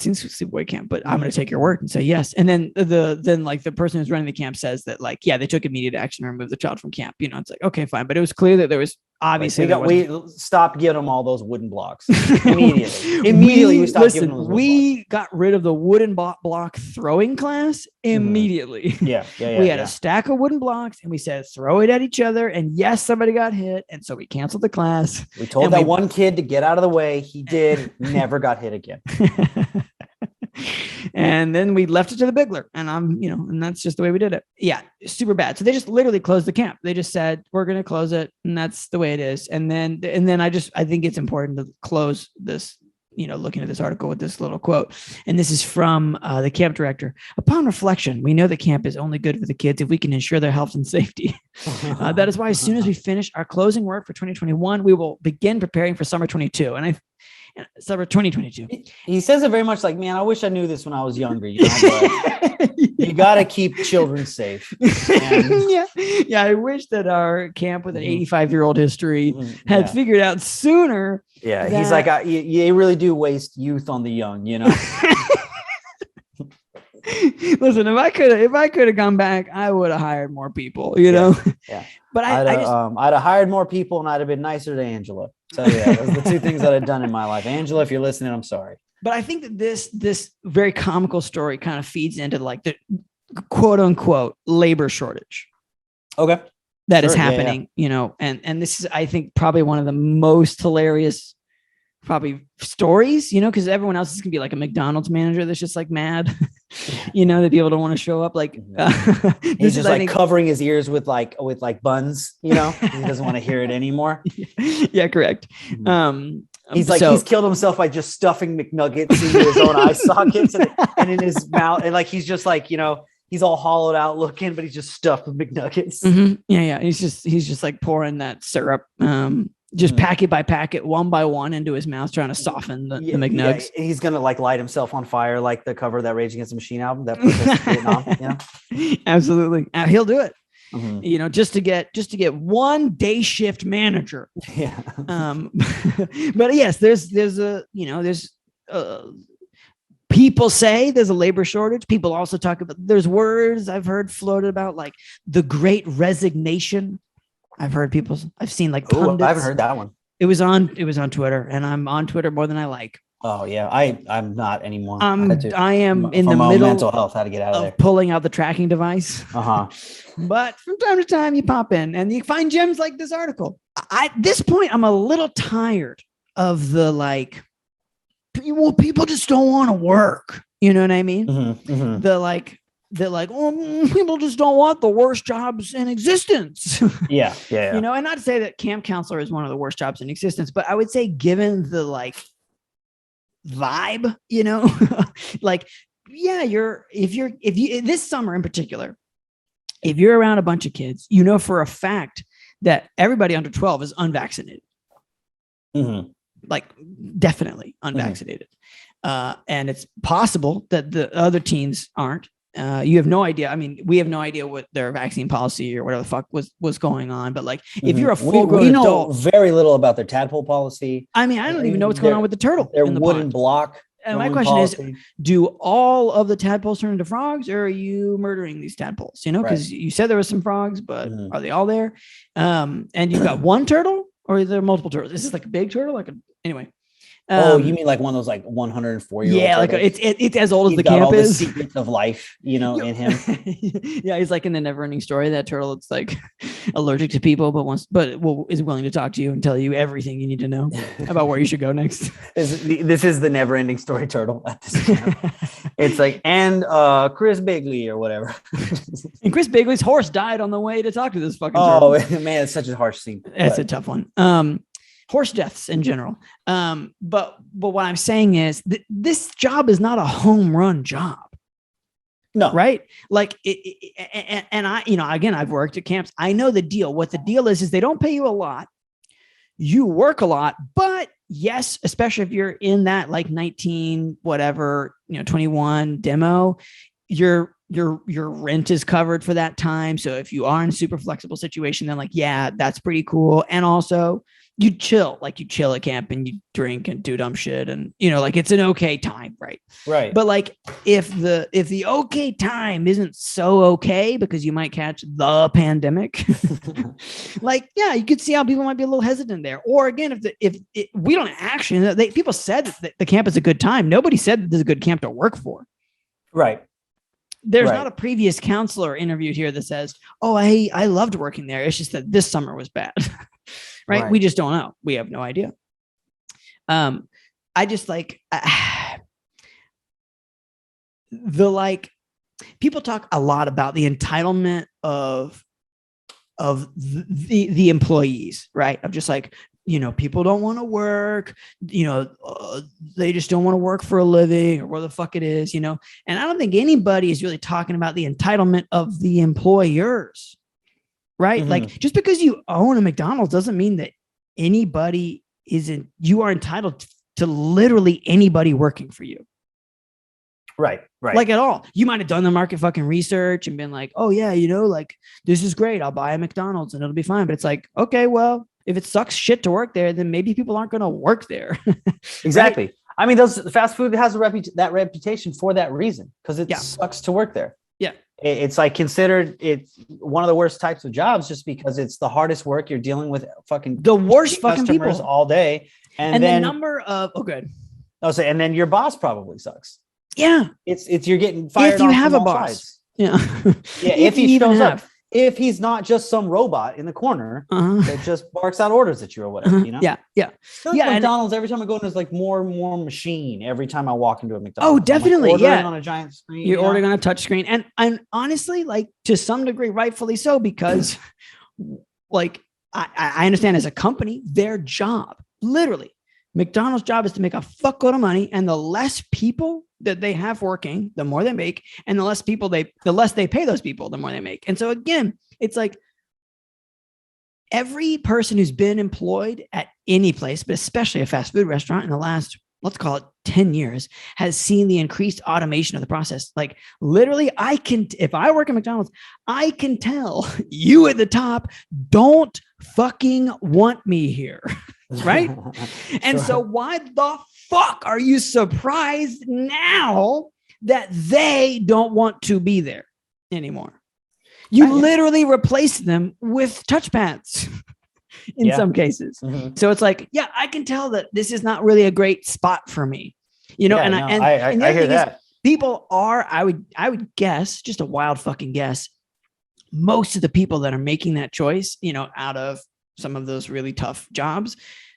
[SPEAKER 1] seen Sleepaway Camp, but I'm going to take your word and say yes. And then the person who's running the camp says that like, yeah, they took immediate action to remove the child from camp. You know, it's like, okay, fine. But it was clear that there was obviously
[SPEAKER 3] we stopped giving them all those wooden blocks immediately. We
[SPEAKER 1] got rid of the wooden block throwing class immediately.
[SPEAKER 3] Yeah.
[SPEAKER 1] We had a stack of wooden blocks and we said, throw it at each other. And yes, somebody got hit. And so we canceled the class.
[SPEAKER 3] We told one kid to get out of the way. He did, never got hit again.
[SPEAKER 1] And then we left it to the Bigler, and and that's just the way we did it. Yeah, super bad. So they just literally closed the camp. They just said, we're going to close it, and that's the way it is. And then I think it's important to close this, looking at this article with this little quote. And this is from the camp director. Upon reflection, we know the camp is only good for the kids if we can ensure their health and safety. That is why as soon as we finish our closing work for 2021, we will begin preparing for summer 22. Summer 2022.
[SPEAKER 3] He says it very much like, man, I wish I knew this when I was younger. But you got to keep children safe.
[SPEAKER 1] Yeah. I wish that our camp with an 85-year-old history had figured out sooner.
[SPEAKER 3] Yeah. He's like, you really do waste youth on the young,
[SPEAKER 1] Listen, if I could have gone back, I would have hired more people, Yeah. But I'd
[SPEAKER 3] have hired more people and I'd have been nicer to Angela. So yeah, those are the two things that I've done in my life. Angela, if you're listening, I'm sorry.
[SPEAKER 1] But I think that this very comical story kind of feeds into like the quote unquote labor shortage.
[SPEAKER 3] Okay.
[SPEAKER 1] That is happening, and this is, I think, probably one of the most hilarious stories, because everyone else is gonna be like a McDonald's manager that's just like mad, that people don't want to show up. Like
[SPEAKER 3] he's just like covering his ears with buns, he doesn't want to hear it anymore.
[SPEAKER 1] Yeah, correct.
[SPEAKER 3] He's killed himself by just stuffing McNuggets into his own eye sockets and in his mouth, and like he's just like he's all hollowed out looking, but he's just stuffed with McNuggets.
[SPEAKER 1] Yeah. He's just like pouring that syrup. Just packet by packet, one by one into his mouth, trying to soften the McNuggets.
[SPEAKER 3] Yeah. He's gonna like light himself on fire, like the cover of that Rage Against the Machine album. That Vietnam.
[SPEAKER 1] Absolutely, he'll do it. Just to get one day shift manager.
[SPEAKER 3] Yeah.
[SPEAKER 1] But yes, there's people say there's a labor shortage. People also talk about, there's words I've heard floated about like the Great Resignation. I've seen like pundits.
[SPEAKER 3] I haven't heard that one.
[SPEAKER 1] It was on Twitter, and I'm on Twitter more than I like.
[SPEAKER 3] Oh yeah, I'm not anymore.
[SPEAKER 1] I am in the middle
[SPEAKER 3] mental health, how to get out of there.
[SPEAKER 1] Pulling out the tracking device. But from time to time you pop in and you find gems like this article. At this point, I'm a little tired of the like, well, people just don't want to work. You know what I mean? People just don't want the worst jobs in existence.
[SPEAKER 3] Yeah.
[SPEAKER 1] And not to say that camp counselor is one of the worst jobs in existence, but I would say given the like vibe, like, yeah, if you this summer in particular, if you're around a bunch of kids, for a fact that everybody under 12 is unvaccinated. Like definitely unvaccinated. And it's possible that the other teens aren't. You have no idea. I mean, we have no idea what their vaccine policy or whatever the fuck was going on. But like, if you're a full-grown
[SPEAKER 3] we know
[SPEAKER 1] adult,
[SPEAKER 3] very little about their tadpole policy.
[SPEAKER 1] I mean, I don't even know what's going on with the turtle.
[SPEAKER 3] Their wooden block.
[SPEAKER 1] And my question is, do all of the tadpoles turn into frogs, or are you murdering these tadpoles? Because you said there was some frogs, but are they all there? And you've got one turtle, or are there multiple turtles? Is this like a big turtle? Anyway.
[SPEAKER 3] You mean like one of those like 104-year-old?
[SPEAKER 1] Yeah, like it's as old as the camp is.
[SPEAKER 3] The secrets of life, in him.
[SPEAKER 1] Yeah, he's like in the Never-Ending Story. That turtle, it's like allergic to people, but is willing to talk to you and tell you everything you need to know about where you should go next.
[SPEAKER 3] This is the Never-Ending Story turtle at this camp. It's like, and Chris Bigley or whatever.
[SPEAKER 1] And Chris Bigley's horse died on the way to talk to this fucking
[SPEAKER 3] turtle.
[SPEAKER 1] turtle.
[SPEAKER 3] Oh man, it's such a harsh scene.
[SPEAKER 1] That's a tough one. horse deaths in general. But what I'm saying is this job is not a home run job.
[SPEAKER 3] No.
[SPEAKER 1] Right. Like, and I, again, I've worked at camps. I know the deal. What the deal is they don't pay you a lot. You work a lot, but yes, especially if you're in that like 19, whatever, 21 demo, your rent is covered for that time. So if you are in a super flexible situation, then like, yeah, that's pretty cool. And also you chill at camp and you drink and do dumb shit. And, like it's an okay time. Right.
[SPEAKER 3] Right.
[SPEAKER 1] But like if the okay time isn't so okay because you might catch the pandemic, like, yeah, you could see how people might be a little hesitant there. Or again, if we don't actually, people said that the camp is a good time. Nobody said that this is a good camp to work for.
[SPEAKER 3] Right.
[SPEAKER 1] There's not a previous counselor interviewed here that says, oh, I loved working there. It's just that this summer was bad. Right? We just don't know. We have no idea. I just like people talk a lot about the entitlement of the employees, right? Of just like, people don't want to work, they just don't want to work for a living or where the fuck it is, and I don't think anybody is really talking about the entitlement of the employers, right?
[SPEAKER 3] Mm-hmm.
[SPEAKER 1] Like just because you own a McDonald's doesn't mean that you are entitled to literally anybody working for you.
[SPEAKER 3] Right.
[SPEAKER 1] Like at all. You might have done the market fucking research and been like, oh yeah, like this is great. I'll buy a McDonald's and it'll be fine. But it's like, okay, well, if it sucks shit to work there, then maybe people aren't going to work there.
[SPEAKER 3] Exactly.
[SPEAKER 1] Right?
[SPEAKER 3] I mean, those fast food has that reputation for that reason, because it sucks to work there.
[SPEAKER 1] Yeah.
[SPEAKER 3] It's like it's one of the worst types of jobs just because it's the hardest work. You're dealing with the worst fucking people all day. And then
[SPEAKER 1] the number of, good.
[SPEAKER 3] And then your boss probably sucks.
[SPEAKER 1] Yeah.
[SPEAKER 3] It's you're getting fired
[SPEAKER 1] if you have a boss. Sides. Yeah.
[SPEAKER 3] Yeah. if he shows up. If he's not just some robot in the corner that just barks out orders at you or whatever,
[SPEAKER 1] Yeah.
[SPEAKER 3] McDonald's, every time I go in, there's like more and more machine every time I walk into a McDonald's.
[SPEAKER 1] Oh, definitely.
[SPEAKER 3] Like ordering on a giant screen.
[SPEAKER 1] You're ordering on a touch screen. And honestly, like to some degree, rightfully so, because like I understand as a company, their job, literally, McDonald's job is to make a fuckload of money, and the less people that they have working, the more they make, and the less they pay those people, the more they make. And so again, it's like every person who's been employed at any place, but especially a fast food restaurant in the last, let's call it 10 years, has seen the increased automation of the process. Like literally, if I work at McDonald's, I can tell you at the top don't fucking want me here. Right. And so why the fuck are you surprised now that they don't want to be there anymore? You literally replace them with touchpads in some cases. Mm-hmm. So it's like, yeah, I can tell that this is not really a great spot for me, and I hear that. People are, I would guess, just a wild fucking guess, most of the people that are making that choice, out of some of those really tough jobs,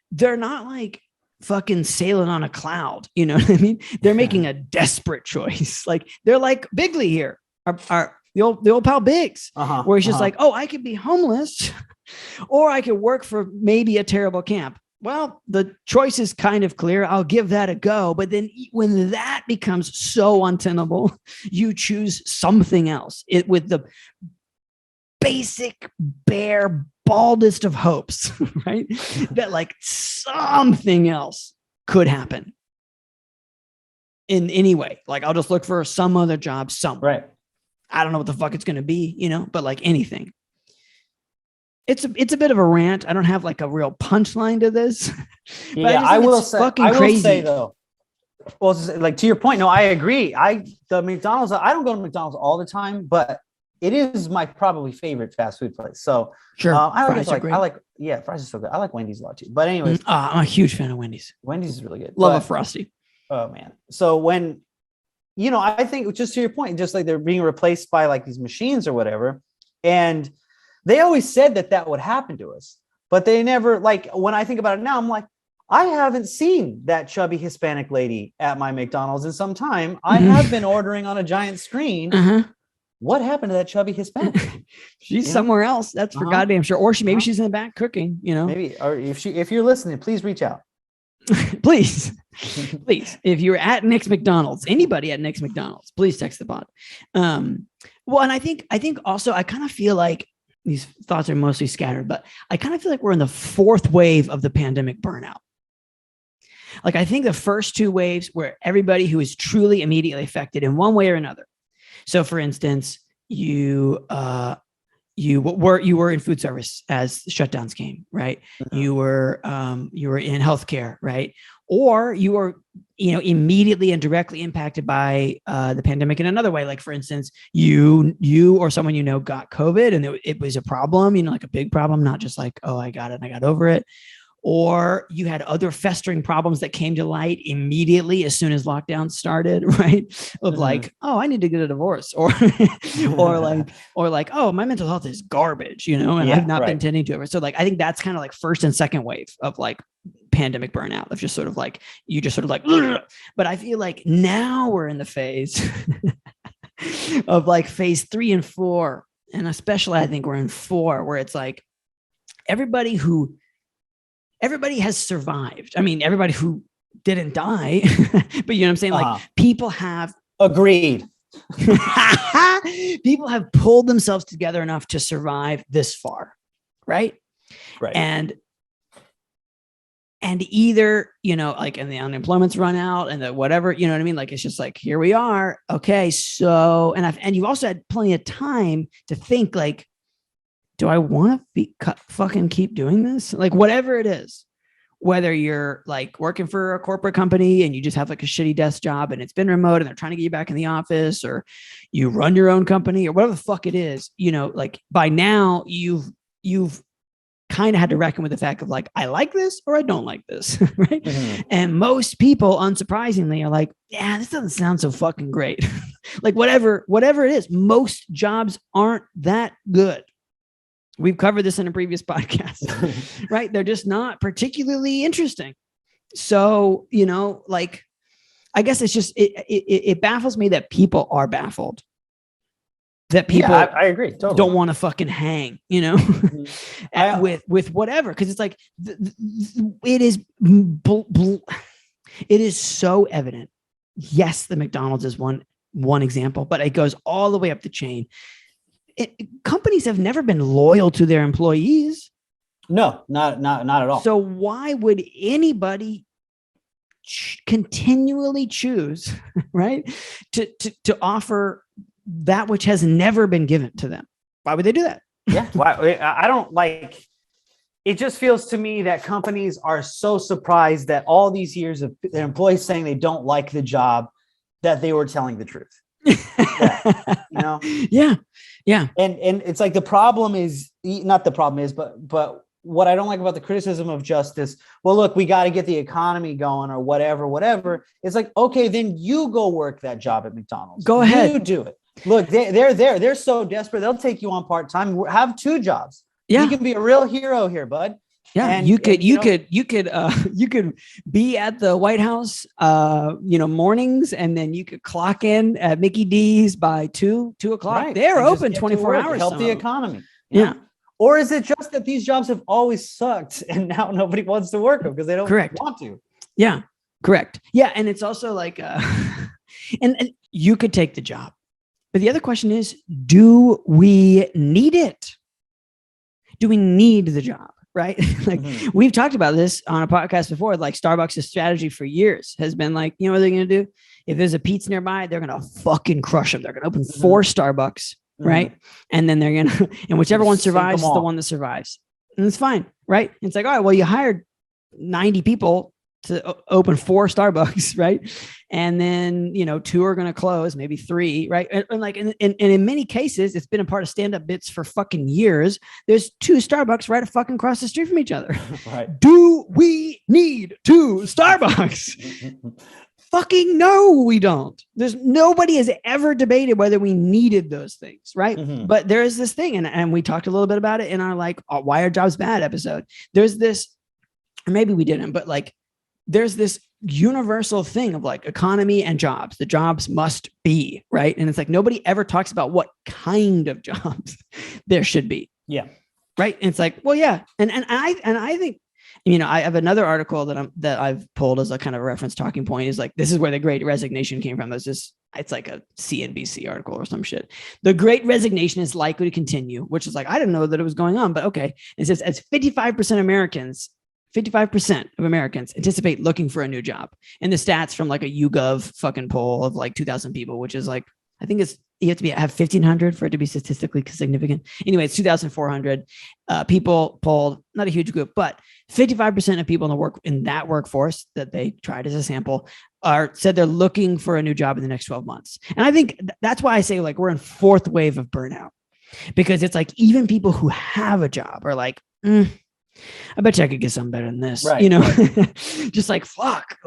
[SPEAKER 1] they're not like fucking sailing on a cloud. You know what I mean? They're making a desperate choice. Like they're like Bigley here, the old pal Biggs, where he's just like, oh, I could be homeless or I could work for maybe a terrible camp. Well, the choice is kind of clear. I'll give that a go. But then when that becomes so untenable, you choose something else with the basic bare baldest of hopes, right? That like something else could happen in any way. Like I'll just look for some other job somewhere.
[SPEAKER 3] Right.
[SPEAKER 1] I don't know what the fuck it's going to be, but like anything. It's a bit of a rant. I don't have like a real punchline to this.
[SPEAKER 3] Yeah, I will say though, well, like to your point, no, I agree. The McDonald's, I don't go to McDonald's all the time, but it is my probably favorite fast food place. So
[SPEAKER 1] sure,
[SPEAKER 3] fries are so good. I like Wendy's a lot too. But anyways,
[SPEAKER 1] I'm a huge fan of Wendy's.
[SPEAKER 3] Wendy's is really good.
[SPEAKER 1] Love a Frosty.
[SPEAKER 3] Oh man. So when, I think just to your point, just like they're being replaced by like these machines or whatever. And they always said that would happen to us, but they never, like when I think about it now, I'm like, I haven't seen that chubby Hispanic lady at my McDonald's in some time. I have been ordering on a giant screen. what happened to that chubby Hispanic?
[SPEAKER 1] She's somewhere else. That's for goddamn sure. Or maybe she's in the back cooking,
[SPEAKER 3] Maybe, or if you're listening, please reach out.
[SPEAKER 1] please. If you're at Nick's McDonald's, anybody at Nick's McDonald's, please text the pod. Well, and I think also, I kind of feel like these thoughts are mostly scattered, but I kind of feel like we're in the fourth wave of the pandemic burnout. Like, I think the first two waves were everybody who is truly immediately affected in one way or another. So, for instance, you were in food service as shutdowns came, right? Mm-hmm. You were in healthcare, right? Or you were, immediately and directly impacted by the pandemic in another way. Like, for instance, you or someone got COVID, and it was a problem, like a big problem, not just like, oh, I got it and I got over it. Or you had other festering problems that came to light immediately as soon as lockdown started, right? Of like, oh, I need to get a divorce, or like, oh, my mental health is garbage, and I've not been tending to it. So like, I think that's kind of like first and second wave of like pandemic burnout, of just sort of like, you just sort of like, ugh. But I feel like now we're in the phase of like phase 3 and 4. And especially I think we're in 4, where it's like everybody has survived. I mean, everybody who didn't die, but you know what I'm saying? Like, people have
[SPEAKER 3] agreed.
[SPEAKER 1] People have pulled themselves together enough to survive this far. Right. And either, like, and the unemployment's run out and the whatever, you know what I mean? Like, it's just like, here we are. Okay. So, and you've also had plenty of time to think like, do I want to fucking keep doing this? Like, whatever it is, whether you're like working for a corporate company and you just have like a shitty desk job and it's been remote and they're trying to get you back in the office, or you run your own company or whatever the fuck it is, like by now you've kind of had to reckon with the fact of like, I like this or I don't like this. Right. Mm-hmm. And most people, unsurprisingly, are like, yeah, this doesn't sound so fucking great. Like, whatever it is, most jobs aren't that good. We've covered this in a previous podcast, right? They're just not particularly interesting. So, like, I guess it's just, it baffles me that people are baffled. That people,
[SPEAKER 3] I agree, totally,
[SPEAKER 1] don't want to fucking hang, with whatever. Cause it's like, it is so evident. Yes, the McDonald's is one example, but it goes all the way up the chain. Companies have never been loyal to their employees.
[SPEAKER 3] No, not at all.
[SPEAKER 1] So why would anybody continually choose, right, to offer that which has never been given to them? Why would they do that?
[SPEAKER 3] Yeah, why? I don't like. It just feels to me that companies are so surprised that all these years of their employees saying they don't like the job, that they were telling the truth.
[SPEAKER 1] Yeah.
[SPEAKER 3] And it's like, the problem is not the problem is, but what I don't like about the criticism of justice, well, look, we got to get the economy going or whatever. It's like, okay, then you go work that job at McDonald's.
[SPEAKER 1] Go ahead.
[SPEAKER 3] You do it. Look, they're there. They're so desperate. They'll take you on part-time. Have 2 jobs. Yeah. You can be a real hero here, bud.
[SPEAKER 1] Yeah, and you could be at the White House, mornings, and then you could clock in at Mickey D's by 2 o'clock. Right. They're open 24 hours.
[SPEAKER 3] Help the economy.
[SPEAKER 1] Yeah.
[SPEAKER 3] Or is it just that these jobs have always sucked and now nobody wants to work them because they don't want to?
[SPEAKER 1] Yeah, correct. Yeah, and it's also like, and you could take the job, but the other question is, do we need it? Do we need the job? Right. Like, we've talked about this on a podcast before. Like, Starbucks' strategy for years has been like, what they're going to do? If there's a Pete's nearby, they're going to fucking crush them. They're going to open 4 Starbucks. Right. And then they're going to, and whichever one survives is the one that survives. And it's fine. Right. And it's like, all right, well, you hired 90 people to open 4 Starbucks. Right. And then, 2 are going to close, maybe 3. Right. And in many cases, it's been a part of stand-up bits for fucking years. There's 2 Starbucks right fucking across the street from each other.
[SPEAKER 3] Right.
[SPEAKER 1] Do we need 2 Starbucks? Fucking no, we don't. Nobody has ever debated whether we needed those things. Right. Mm-hmm. But there is this thing. And we talked a little bit about it in our like, why are jobs bad episode. There's this, or maybe we didn't, but like, there's this universal thing of like economy and jobs. The jobs must be, right? And it's like nobody ever talks about what kind of jobs there should be.
[SPEAKER 3] Yeah.
[SPEAKER 1] Right. And it's like, well, yeah. And I think, I have another article that I've pulled as a kind of reference talking point is like, this is where the Great Resignation came from. It's like a CNBC article or some shit. The Great Resignation is likely to continue, which is like, I didn't know that it was going on, but okay. It says as 55% of Americans anticipate looking for a new job. And the stats from like a YouGov fucking poll of like 2,000 people, which is like, I think you have to have 1,500 for it to be statistically significant. Anyway, it's 2,400 people polled, not a huge group, but 55% of people in that workforce that they tried as a sample said they're looking for a new job in the next 12 months. And I think that's why I say like we're in fourth wave of burnout, because it's like even people who have a job are like, I bet you I could get something better than this,
[SPEAKER 3] right, right.
[SPEAKER 1] Just like, fuck,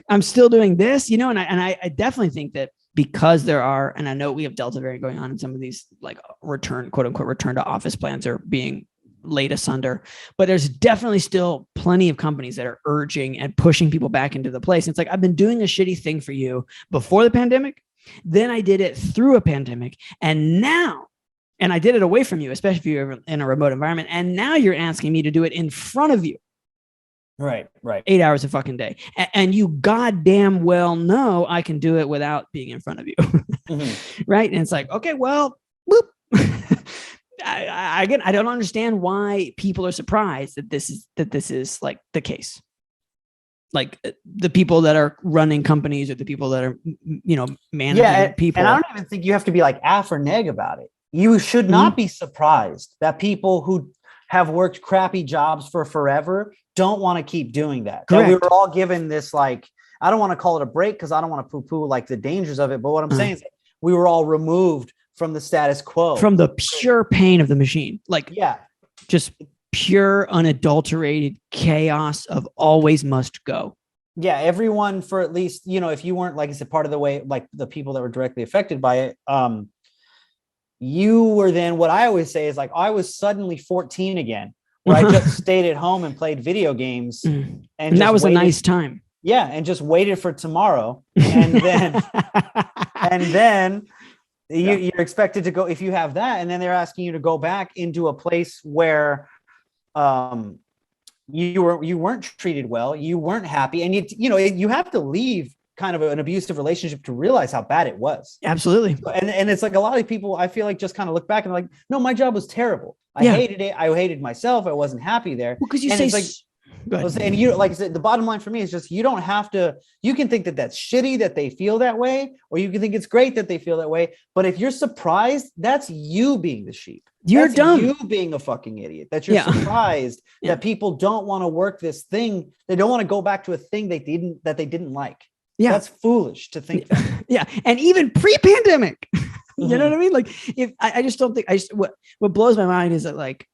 [SPEAKER 1] I'm still doing this, and I definitely think that because there are, and I know we have Delta variant going on in some of these like quote unquote return to office plans are being laid asunder, but there's definitely still plenty of companies that are urging and pushing people back into the place. It's like, I've been doing a shitty thing for you before the pandemic. Then I did it through a pandemic. And I did it away from you, especially if you're in a remote environment. And now you're asking me to do it in front of you.
[SPEAKER 3] Right.
[SPEAKER 1] 8 hours a fucking day. And you goddamn well know I can do it without being in front of you. Mm-hmm. Right. And it's like, okay, well, boop. I don't understand why people are surprised that this is like the case. Like the people that are running companies or the people that are, managing people.
[SPEAKER 3] And I don't even think you have to be like af or neg about it. You should not be surprised that people who have worked crappy jobs for forever don't want to keep doing that. That we were all given this, like, I don't want to call it a break because I don't want to poo-poo like the dangers of it. But what I'm saying is we were all removed from the status quo,
[SPEAKER 1] from the pure pain of the machine. Like, just pure unadulterated chaos of always must go.
[SPEAKER 3] Yeah. Everyone, for at least, if you weren't, like I said, part of the way, like the people that were directly affected by it, you were then, what I always say is like, I was suddenly 14 again, where I just stayed at home and played video games. And
[SPEAKER 1] that was a nice time.
[SPEAKER 3] Yeah. And just waited for tomorrow. And then, you're expected to go, if you have that, and then they're asking you to go back into a place where you weren't treated well, you weren't happy. And you have to leave kind of an abusive relationship to realize how bad it was.
[SPEAKER 1] Absolutely.
[SPEAKER 3] And it's like a lot of people, I feel like, just kind of look back and like, no, my job was terrible. I hated it. I hated myself. I wasn't happy there.
[SPEAKER 1] Well, because you say,
[SPEAKER 3] and like I said, the bottom line for me is just, you don't have to, you can think that that's shitty that they feel that way, or you can think it's great that they feel that way. But if you're surprised, that's you being the sheep.
[SPEAKER 1] That's dumb.
[SPEAKER 3] You being a fucking idiot, that you're surprised that people don't want to work this thing. They don't want to go back to a thing they didn't like. Yeah. That's foolish to think that.
[SPEAKER 1] Yeah. And even pre-pandemic, you know what I mean? Like, if I just don't think, what blows my mind is that, like,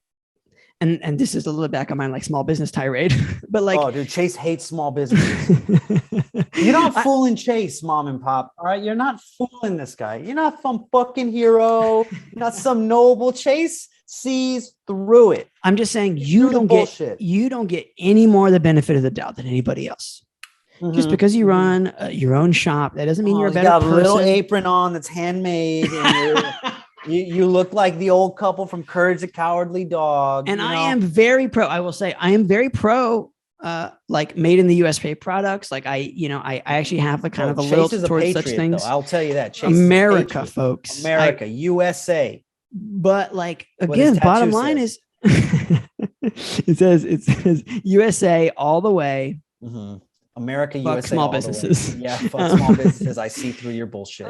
[SPEAKER 1] and this is a little back on my like small business tirade, but like,
[SPEAKER 3] oh dude, Chase hates small businesses. You're not fooling Chase, mom and pop. All right. You're not fooling this guy. You're not some fucking hero. You're not some noble. Chase sees through it.
[SPEAKER 1] I'm just saying you don't get any more the benefit of the doubt than anybody else. Just because you run your own shop, that doesn't mean you're a better person.
[SPEAKER 3] You got a little apron on that's handmade. And you look like the old couple from Courage the Cowardly Dog.
[SPEAKER 1] And I am very pro. I will say I am very pro. Like made in the USA products. Like I actually have a kind of a little towards such things.
[SPEAKER 3] I'll tell you that. Chase
[SPEAKER 1] America, folks.
[SPEAKER 3] America, USA.
[SPEAKER 1] But like again, bottom line is it says USA all the way.
[SPEAKER 3] Mm-hmm. America,
[SPEAKER 1] fuck
[SPEAKER 3] USA,
[SPEAKER 1] small businesses.
[SPEAKER 3] Yeah, fuck small businesses. I see through your bullshit.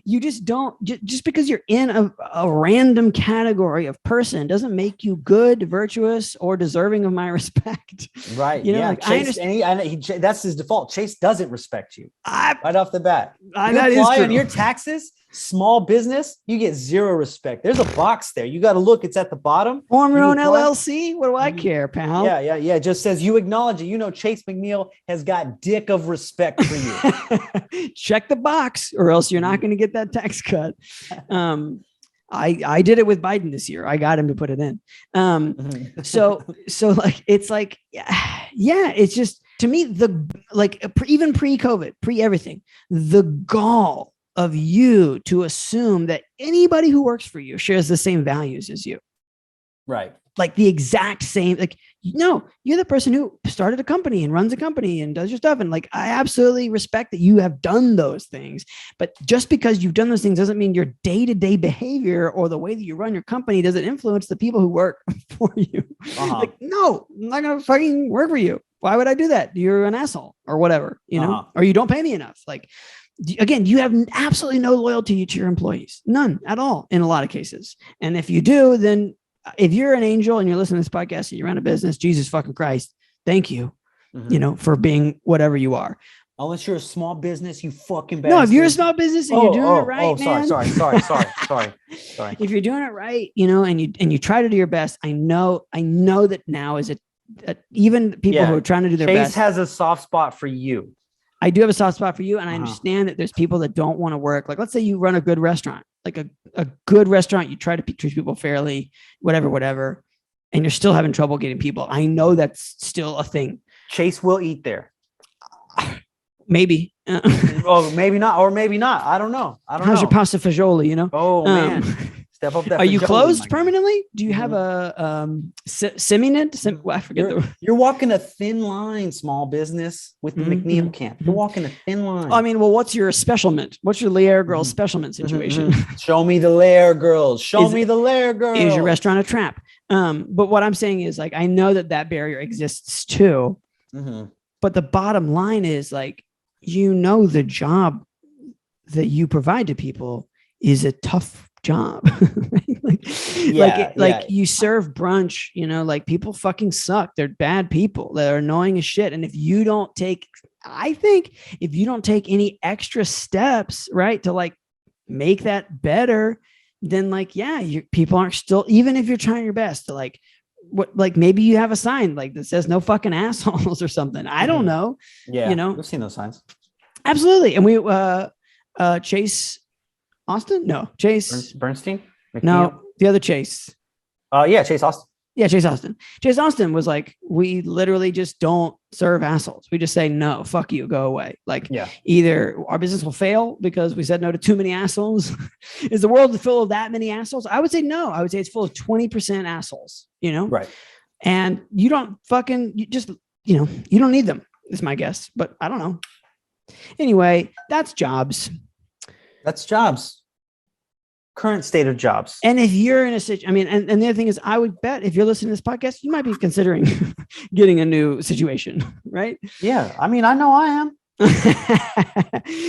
[SPEAKER 1] You just don't, just because you're in a random category of person doesn't make you good, virtuous, or deserving of my respect.
[SPEAKER 3] Right. Like, Chase, I understand. That's his default. Chase doesn't respect you right off the bat.
[SPEAKER 1] That is true.
[SPEAKER 3] On your taxes, small business, you get zero respect. There's a box there. You got to look. It's at the bottom.
[SPEAKER 1] Form your own LLC. What do I care, pal?
[SPEAKER 3] Yeah. It just says you acknowledge it. Chase McNeill has got dick of respect for you.
[SPEAKER 1] Check the box, or else you're not going to get that tax cut. I did it with Biden this year. I got him to put it in. So like, it's like, yeah, it's just, to me, even pre-COVID, pre-everything, the gall of you to assume that anybody who works for you shares the same values as you.
[SPEAKER 3] Right.
[SPEAKER 1] Like the exact same, like, no, you're the person who started a company and runs a company and does your stuff. And like, I absolutely respect that you have done those things, but just because you've done those things doesn't mean your day-to-day behavior or the way that you run your company doesn't influence the people who work for you. Like, no, I'm not going to fucking work for you. Why would I do that? You're an asshole or whatever, you know, or you don't pay me enough. Like, again, you have absolutely no loyalty to your employees, none at all in a lot of cases. And if you do, then if you're an angel and you're listening to this podcast and you run a business, Jesus fucking Christ, thank you, you know, for being whatever you are.
[SPEAKER 3] Unless you're a small business, you fucking bastard.
[SPEAKER 1] No, if you're a small business and you're doing it right, man.
[SPEAKER 3] Sorry.
[SPEAKER 1] If you're doing it right, you know, and you try to do your best, I know that now is even people who are trying to do their best.
[SPEAKER 3] Chase has a soft spot for you.
[SPEAKER 1] I do have a soft spot for you. And I understand that there's people that don't want to work. Like, let's say you run a good restaurant, like a good restaurant. You try to treat people fairly, whatever. And you're still having trouble getting people. I know that's still a thing.
[SPEAKER 3] Chase will eat there.
[SPEAKER 1] Maybe.
[SPEAKER 3] Oh, maybe not. Or maybe not. I don't know.
[SPEAKER 1] How's your pasta fagioli, you know?
[SPEAKER 3] Oh, man. Step up that.
[SPEAKER 1] Are you closed permanently? Do you have a semi-nid? I forget.
[SPEAKER 3] You're walking a thin line, small business, with the McNeill camp. You're walking a thin line.
[SPEAKER 1] I mean, well, what's your specialment? What's your layer girl specialment situation?
[SPEAKER 3] Show me the layer girls. Show me the layer girls.
[SPEAKER 1] Is your restaurant a trap? But what I'm saying is, like, I know that barrier exists too. But the bottom line is, like, you know, the job that you provide to people is a tough job. You serve brunch, you know, like, people fucking suck. They're bad people. They're annoying as shit. And if you don't take any extra steps, right, to like make that better, then like, people aren't still, even if you're trying your best to like, maybe you have a sign like that says no fucking assholes or something. I don't know.
[SPEAKER 3] Yeah.
[SPEAKER 1] You know,
[SPEAKER 3] we've seen those signs.
[SPEAKER 1] Absolutely. And we, Chase Austin? No, Chase
[SPEAKER 3] Bernstein? McNeill?
[SPEAKER 1] No, the other Chase.
[SPEAKER 3] Chase Austin.
[SPEAKER 1] Yeah, Chase Austin. Chase Austin was like, we literally just don't serve assholes. We just say, no, fuck you, go away. Like, either our business will fail because we said no to too many assholes. Is the world full of that many assholes? I would say no. I would say it's full of 20% assholes, you know?
[SPEAKER 3] Right.
[SPEAKER 1] And you don't you don't need them, is my guess. But I don't know. Anyway, that's jobs. Current state of jobs. And if you're in a situation, I mean, and the other thing is, I would bet if you're listening to this podcast, you might be considering getting a new situation, right? Yeah. I mean, I know I am.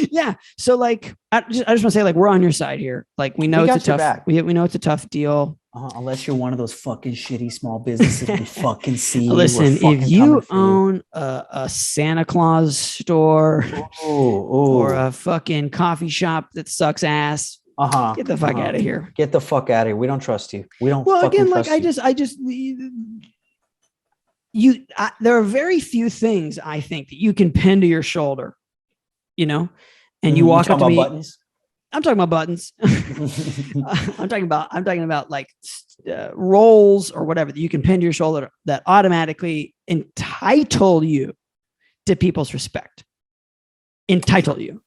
[SPEAKER 1] Yeah. So like, I just want to say, like, we're on your side here. Like, we know it's a tough, we know it's a tough deal. Unless you're one of those fucking shitty small businesses we fucking see. Listen, if you own a Santa Claus store or a fucking coffee shop that sucks ass, get the fuck out of here. Get the fuck out of here. We don't trust you. We don't. Well, again, like, there are very few things I think that you can pin to your shoulder, you know, and you walk up to me. Buttons? I'm talking about buttons. I'm talking about like roles or whatever that you can pin to your shoulder that automatically entitle you to people's respect. Entitle you.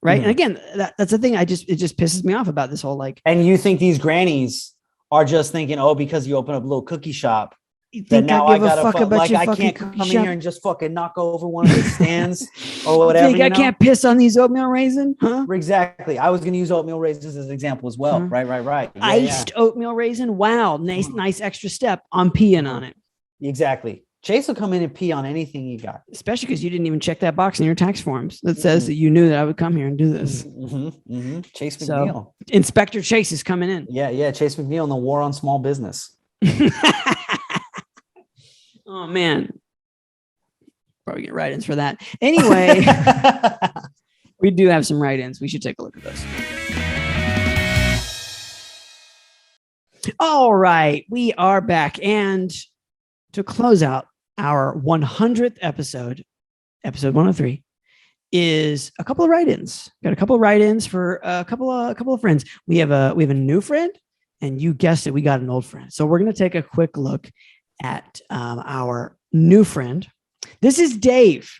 [SPEAKER 1] Right. And again, that's the thing. It just pisses me off about this whole, like, and you think these grannies are just thinking, oh, because you open up a little cookie shop, then now I gotta fuck about your fucking can't come in here and just fucking knock over one of the stands or whatever. You think I can't piss on these oatmeal raisin? Huh? Exactly. I was going to use oatmeal raisins as an example as well. Right. Yeah, iced oatmeal raisin. Wow. Nice extra step. I'm peeing on it. Exactly. Chase will come in and pee on anything you got. Especially because you didn't even check that box in your tax forms that says that you knew that I would come here and do this. Chase McNeill. So, Inspector Chase is coming in. Yeah. Chase McNeill and the war on small business. Oh, man. Probably get write-ins for that. Anyway, we do have some write-ins. We should take a look at those. All right. We are back. And to close out our 100th episode 103, is a couple of write-ins. Got a couple of write-ins for a couple of friends. We have a new friend And you guessed it, we got an old friend. So we're going to take a quick look at our new friend. This is Dave,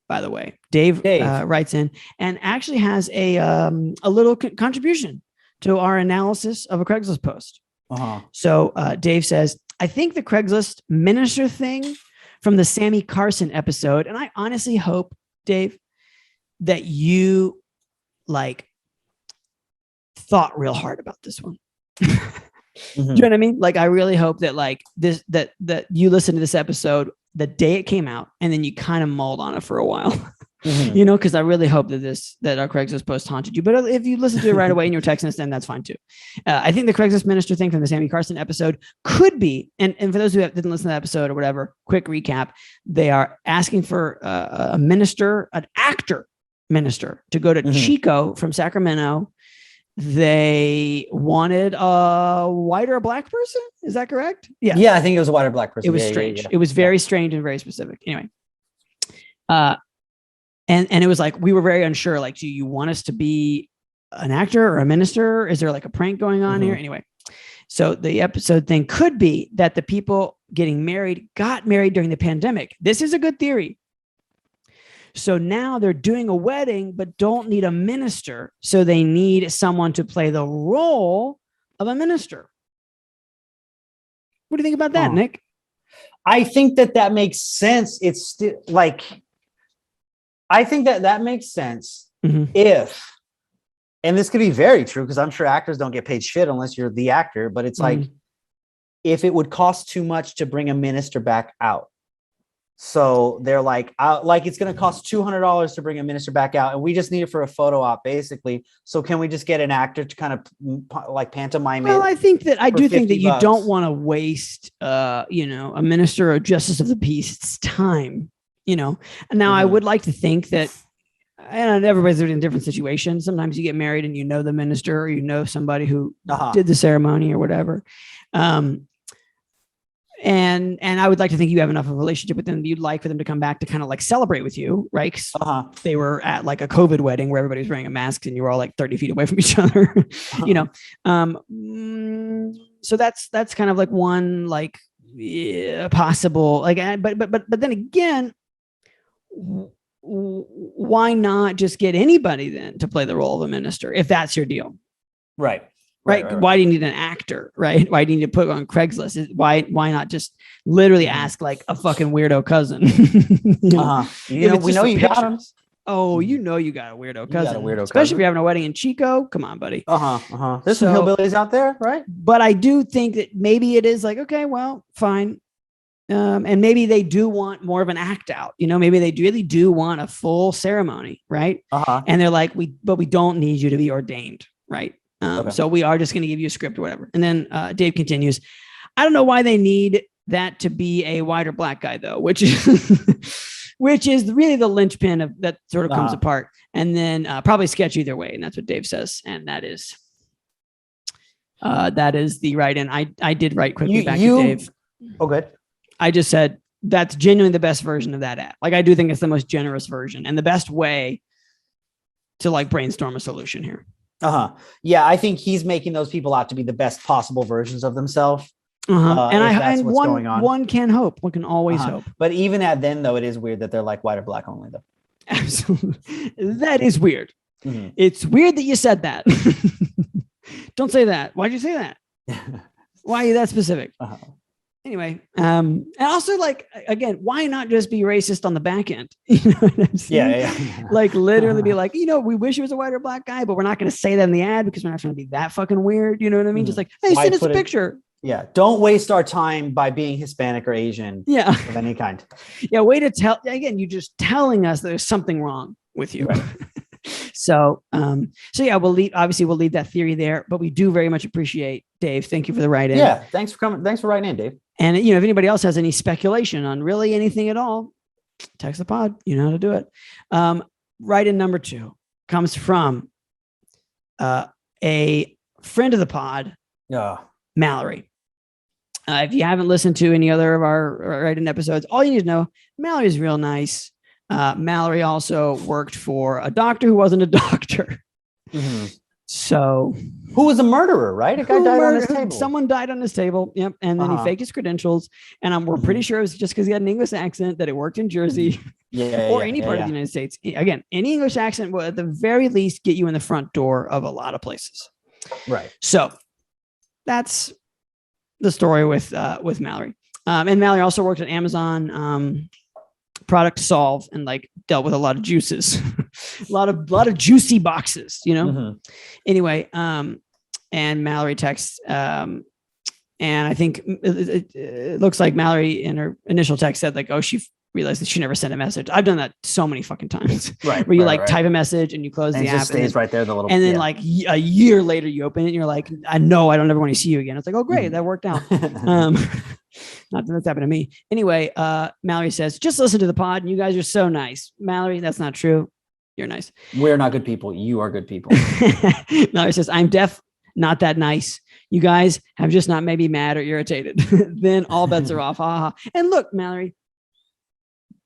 [SPEAKER 1] by the way. Dave. Writes in and actually has a little contribution to our analysis of a Craigslist post. So Dave says, I think the Craigslist minister thing from the Sammy Carson episode, and I honestly hope, Dave, that you like thought real hard about this one. Do you know what I mean? Like, I really hope that like this, that you listen to this episode the day it came out, and then you kind of mulled on it for a while, you know, because I really hope that our Craigslist post haunted you. But if you listen to it right away and you're texting us, then that's fine too. I think the Craigslist minister thing from the Sammy Carson episode could be, and for those who didn't listen to that episode or whatever, quick recap: they are asking for a minister, an actor minister, to go to Chico from Sacramento. They wanted a white or a black person. Is that correct? Yeah.
[SPEAKER 3] Yeah, I think it was a white or black person.
[SPEAKER 1] It was strange. Yeah. It was very strange and very specific. Anyway. And it was like, we were very unsure. Like, do you want us to be an actor or a minister? Is there like a prank going on here? Anyway. So the episode thing could be that the people getting married got married during the pandemic. This is a good theory. So now they're doing a wedding, but don't need a minister. So they need someone to play the role of a minister. What do you think about that, Nick?
[SPEAKER 3] I think that makes sense. It's still like, I think that makes sense if, and this could be very true, because I'm sure actors don't get paid shit unless you're the actor, but it's like, if it would cost too much to bring a minister back out. So they're like it's going to cost $200 to bring a minister back out, and we just need it for a photo op, basically. So can we just get an actor to kind of like pantomime it?
[SPEAKER 1] Well, I think that you don't want to waste, a minister or justice of the peace's time, And now I would like to think that, and everybody's in different situations. Sometimes you get married and you know the minister, or you know somebody who did the ceremony or whatever. And I would like to think you have enough of a relationship with them that you'd like for them to come back to kind of like celebrate with you, right? They were at like a COVID wedding where everybody's wearing a mask and you were all like 30 feet away from each other, So that's kind of like one like possible, like, but then again, why not just get anybody then to play the role of a minister if that's your deal?
[SPEAKER 3] Right.
[SPEAKER 1] Why do you need an actor? Right. Why do you need to put on Craigslist? Why not just literally ask like a fucking weirdo cousin? We know you got him. Oh, you know you got a weirdo cousin. Especially if you're having a wedding in Chico. Come on, buddy.
[SPEAKER 3] There's some hillbillies out there, right?
[SPEAKER 1] But I do think that maybe it is like, okay, well, fine. And maybe they do want more of an act out. Maybe they really do want a full ceremony, right? And they're like, we don't need you to be ordained, right? So we are just going to give you a script or whatever. And then Dave continues, I don't know why they need that to be a white or black guy, though, which is really the linchpin of that sort of comes apart. And then probably sketch either way. And that's what Dave says. And that is the right. And I did write quickly back to Dave.
[SPEAKER 3] Oh, good.
[SPEAKER 1] I just said that's genuinely the best version of that ad. Like, I do think it's the most generous version and the best way to like brainstorm a solution here.
[SPEAKER 3] Yeah, I think he's making those people out to be the best possible versions of themselves.
[SPEAKER 1] And one can hope. One can always hope.
[SPEAKER 3] But even at then, though, it is weird that they're like white or black only, though.
[SPEAKER 1] Absolutely. That is weird. It's weird that you said that. Don't say that. Why'd you say that? Why are you that specific? Anyway, and also, like, again, why not just be racist on the back end? You know what I'm saying? Yeah. Like, literally be like, we wish it was a white or black guy, but we're not going to say that in the ad because we're not trying to be that fucking weird. You know what I mean? Just like, hey, send us a picture.
[SPEAKER 3] Yeah. Don't waste our time by being Hispanic or Asian.
[SPEAKER 1] Yeah.
[SPEAKER 3] Of any kind.
[SPEAKER 1] Yeah. Way to tell. Again, you're just telling us there's something wrong with you. Right. So yeah, we'll leave that theory there, but we do very much appreciate Dave. Thank you for the write-in.
[SPEAKER 3] Yeah. Thanks for coming. Thanks for writing in, Dave.
[SPEAKER 1] And if anybody else has any speculation on really anything at all, text the pod. You know how to do it. Write-in number 2 comes from a friend of the pod, Mallory. If you haven't listened to any other of our write-in episodes, all you need to know, Mallory's real nice. Mallory also worked for a doctor who wasn't a doctor. So
[SPEAKER 3] who was a murderer, right? A guy died on his table.
[SPEAKER 1] Someone died on his table. Yep. And then he faked his credentials. And we're pretty sure it was just because he had an English accent that it worked in Jersey or any part of the United States. Again, any English accent will at the very least get you in the front door of a lot of places.
[SPEAKER 3] Right.
[SPEAKER 1] So that's the story with Mallory. And Mallory also worked at Amazon product to solve and like dealt with a lot of juices, a lot of juicy boxes, you know. Anyway, and Mallory texts, and I think it looks like Mallory in her initial text said like, oh, she realized that she never sent a message. I've done that so many fucking times,
[SPEAKER 3] right?
[SPEAKER 1] Where you type a message and you close
[SPEAKER 3] and
[SPEAKER 1] the app,
[SPEAKER 3] just stays right there. The little,
[SPEAKER 1] and then like a year later you open it and you're like, I know I don't ever want to see you again. It's like, oh great, that worked out. Not that that's happened to me. Anyway, Mallory says, just listen to the pod and you guys are so nice. Mallory, that's not true. You're nice.
[SPEAKER 3] We're not good people. You are good people.
[SPEAKER 1] Mallory says, I'm deaf, not that nice. You guys have just not made me mad or irritated. Then all bets are off. Ha ha. And look, Mallory,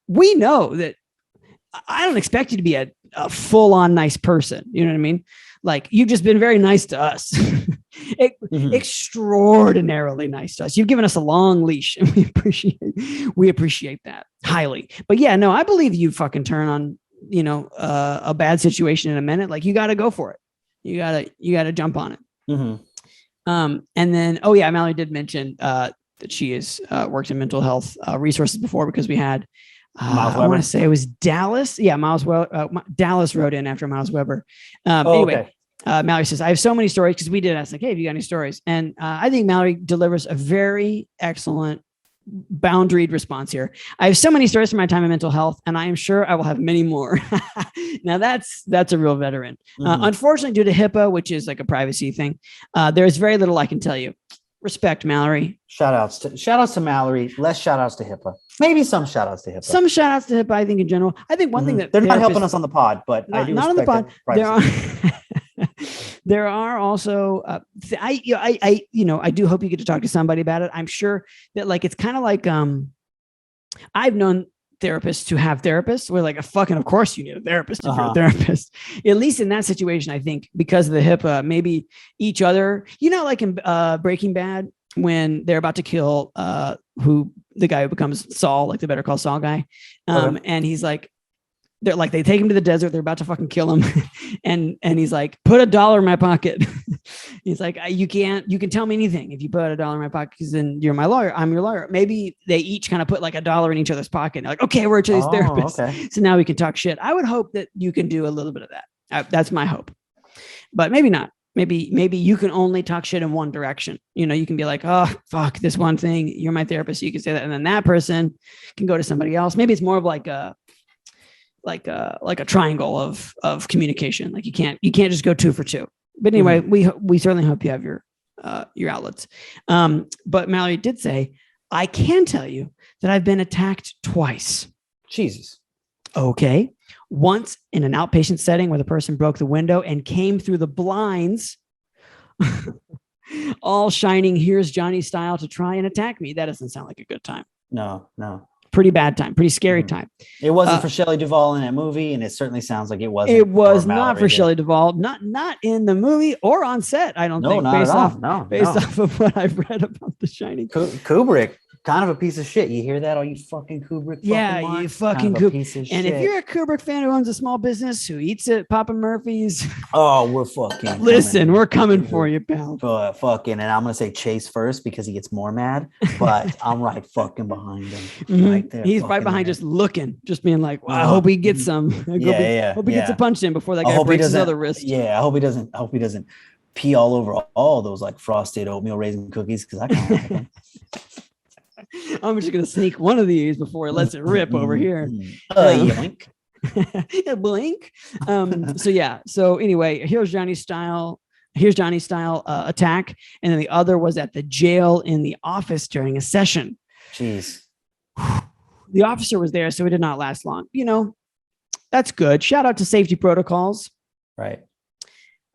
[SPEAKER 1] we know that I don't expect you to be a full-on nice person. You know what I mean? Like, you've just been very nice to us. Extraordinarily nice to us. You've given us a long leash, and we appreciate that highly. But yeah, no, I believe you fucking turn on, you know, a bad situation in a minute. Like, you got to go for it. You got to jump on it. And then, oh yeah, Mallory did mention that she has worked in mental health resources before, because we had I want to say it was Dallas. Yeah, Dallas wrote in after Miles Weber. Anyway, Mallory says, I have so many stories, because we did ask like, hey, have you got any stories? And I think Mallory delivers a very excellent boundaried response here. I have so many stories from my time in mental health, and I am sure I will have many more. Now that's a real veteran. Unfortunately, due to HIPAA, which is like a privacy thing, there's very little I can tell you. Respect, Mallory.
[SPEAKER 3] Shout outs to Mallory. Less shout outs to HIPAA. Maybe some shout outs to HIPAA.
[SPEAKER 1] Some shout outs to HIPAA, I think, in general. I think one thing that
[SPEAKER 3] they're not helping us on the pod, but I do
[SPEAKER 1] not on the pod. There are also I do hope you get to talk to somebody about it. I'm sure that like it's kind of like I've known therapists who have therapists where like of course you need a therapist if you're a therapist. At least in that situation, I think because of the HIPAA, maybe each other, you know, like in Breaking Bad when they're about to kill the guy who becomes Saul, like the Better Call Saul guy, and he's like, they take him to the desert. They're about to fucking kill him. and he's like, put $1 in my pocket. He's like, you can tell me anything if you put $1 in my pocket, because then you're my lawyer. I'm your lawyer. Maybe they each kind of put like $1 in each other's pocket. They're like, okay, we're each other's therapists. Okay. So now we can talk shit. I would hope that you can do a little bit of that. That's my hope, but maybe not. Maybe you can only talk shit in one direction. You know, you can be like, oh, fuck this one thing. You're my therapist. So you can say that. And then that person can go to somebody else. Maybe it's more of like a triangle of communication. Like you can't just go 2 for 2. But anyway, we certainly hope you have your outlets. But Mallory did say, I can tell you that I've been attacked twice.
[SPEAKER 3] Jesus.
[SPEAKER 1] Okay. Once in an outpatient setting where the person broke the window and came through the blinds, all shining "Here's Johnny" style to try and attack me. That doesn't sound like a good time.
[SPEAKER 3] No.
[SPEAKER 1] Pretty bad time, pretty scary time.
[SPEAKER 3] It wasn't for Shelley Duvall in that movie, and it certainly sounds like it wasn't.
[SPEAKER 1] It was not for Shelley Duvall, not in the movie or on set. I don't think. Based off of what I've read about The Shining.
[SPEAKER 3] Kubrick, kind of a piece of shit. You hear that? All you fucking Kubrick.
[SPEAKER 1] Yeah, you fucking Kubrick. And if you're a Kubrick fan who owns a small business who eats at Papa Murphy's,
[SPEAKER 3] oh, we're fucking.
[SPEAKER 1] Listen, we're coming for you, pal.
[SPEAKER 3] Fucking, and I'm gonna say Chase first because he gets more mad, but I'm right fucking behind him. Right there.
[SPEAKER 1] He's right behind, just looking, just being like, well, I hope he gets some. Hope he gets a punch in before that guy breaks his other wrist.
[SPEAKER 3] Yeah, I hope he doesn't pee all over all those like frosted oatmeal raisin cookies, because I can't like them.
[SPEAKER 1] I'm just gonna sneak one of these before it lets it rip over here.
[SPEAKER 3] Blink.
[SPEAKER 1] Blink. So yeah. So anyway, here's Johnny's style attack, and then the other was at the jail in the office during a session.
[SPEAKER 3] Jeez.
[SPEAKER 1] The officer was there, so it did not last long. You know, that's good. Shout out to safety protocols.
[SPEAKER 3] Right.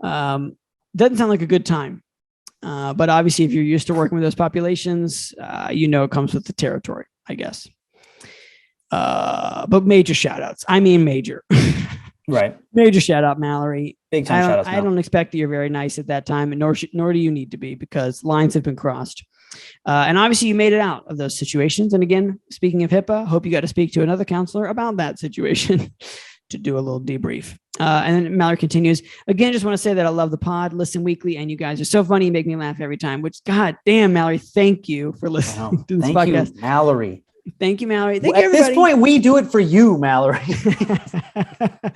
[SPEAKER 1] Doesn't sound like a good time. But obviously, if you're used to working with those populations, you know it comes with the territory, I guess. But major shout outs. I mean, major.
[SPEAKER 3] Right.
[SPEAKER 1] Major shout out, Mallory.
[SPEAKER 3] Big time shout outs.
[SPEAKER 1] I don't expect that you're very nice at that time, and nor do you need to be, because lines have been crossed. And obviously you made it out of those situations. And again, speaking of HIPAA, hope you got to speak to another counselor about that situation to do a little debrief. And then Mallory continues, again, just want to say that I love the pod, listen weekly, and you guys are so funny. You make me laugh every time, which, God damn, Mallory, thank you for listening to this podcast.
[SPEAKER 3] Thank you, Mallory.
[SPEAKER 1] Thank you, Mallory.
[SPEAKER 3] At this point, we do it for you, Mallory.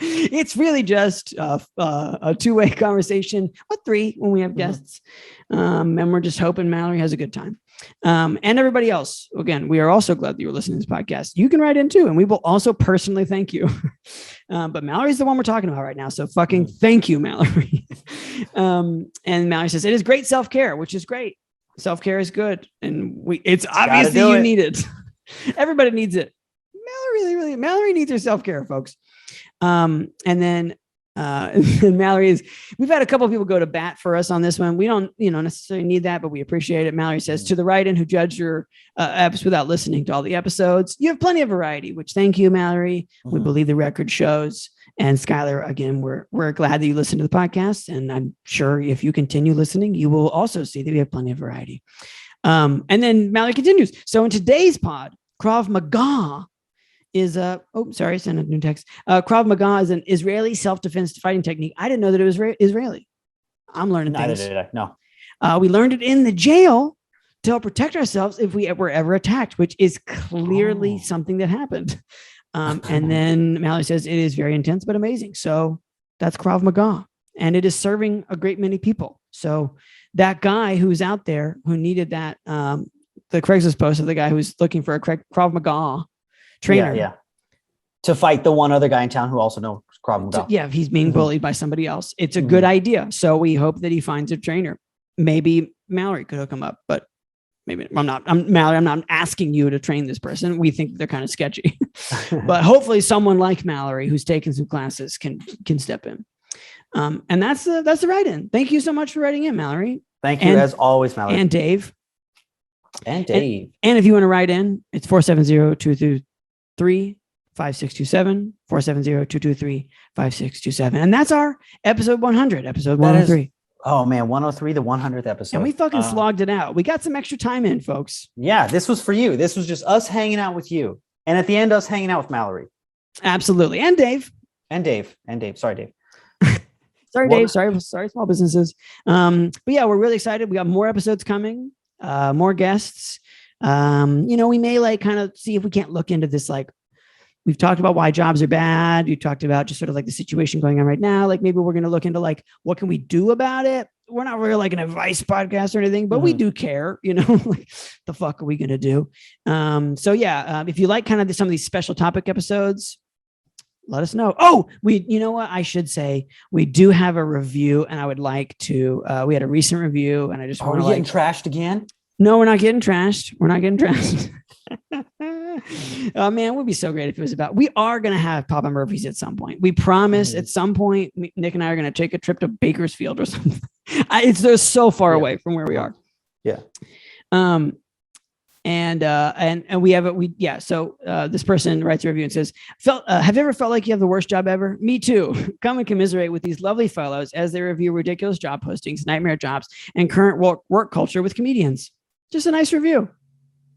[SPEAKER 1] It's really just a two-way conversation, or three when we have guests. And we're just hoping Mallory has a good time. And everybody else, again, we are also glad that you're listening to this podcast. You can write in too, and we will also personally thank you. But Mallory's the one we're talking about right now. So fucking thank you, Mallory. And Mallory says, it is great self-care, which is great. Self-care is good. And it's obviously you need it. Everybody needs it. Mallory needs her self-care, folks. And then Mallory we've had a couple of people go to bat for us on this one. We don't, necessarily need that, but we appreciate it. Mallory says, to the write-in who judged your eps without listening to all the episodes, you have plenty of variety, which thank you, Mallory. We believe the record shows. And Skylar, again, we're glad that you listen to the podcast. And I'm sure if you continue listening, you will also see that we have plenty of variety. And then Mallory continues. So in today's pod, Krav Maga is send a new text. Krav Maga is an Israeli self-defense fighting technique. I didn't know that it was Israeli. I'm learning things.
[SPEAKER 3] Neither did I. No.
[SPEAKER 1] We learned it in the jail to help protect ourselves if we were ever attacked, which is clearly something that happened. And then Mallory says it is very intense, but amazing. So that's Krav Maga, and it is serving a great many people. So that guy who's out there who needed that, the Craigslists post of the guy who's looking for a Krav Maga trainer.
[SPEAKER 3] Yeah. To fight the one other guy in town who also knows Krav Maga.
[SPEAKER 1] Yeah, he's being bullied by somebody else. It's a good idea. So we hope that he finds a trainer. Maybe Mallory could hook him up, but maybe Mallory, I'm not asking you to train this person. We think they're kind of sketchy, but hopefully someone like Mallory who's taken some classes can step in. And that's the write-in. Thank you so much for writing in, Mallory.
[SPEAKER 3] Thank you, as always, Mallory.
[SPEAKER 1] And Dave.
[SPEAKER 3] And Dave.
[SPEAKER 1] And if you want to write in, it's 470-223-5627, 470-223-5627. And that's our episode 100, episode 103.
[SPEAKER 3] Oh, man, 103, the 100th episode.
[SPEAKER 1] And we fucking slogged it out. We got some extra time in, folks.
[SPEAKER 3] Yeah, this was for you. This was just us hanging out with you. And at the end, us hanging out with Mallory.
[SPEAKER 1] Absolutely. And Dave.
[SPEAKER 3] Sorry, Dave.
[SPEAKER 1] Sorry, Dave. Sorry, small businesses. But yeah, we're really excited. We got more episodes coming, more guests. We may kind of see if we can't look into this. We've talked about why jobs are bad. You talked about just sort of the situation going on right now. Maybe we're going to look into what can we do about it? We're not really an advice podcast or anything, but we do care, the fuck are we going to do? So yeah, if you like kind of some of these special topic episodes, let us know. Oh, you know what I should say? We do have a review, and I would like to, we had a recent review, and I just want to
[SPEAKER 3] getting trashed again?
[SPEAKER 1] No, we're not getting trashed. Oh man, it would be so great if it was we are going to have Papa Murphy's at some point. We promise at some point, Nick and I are going to take a trip to Bakersfield or something. They're so far away from where we are.
[SPEAKER 3] Yeah.
[SPEAKER 1] And we have So this person writes a review and says, have you ever felt like you have the worst job ever? Me too. Come and commiserate with these lovely fellows as they review ridiculous job postings, nightmare jobs, and current work culture with comedians. Just a nice review.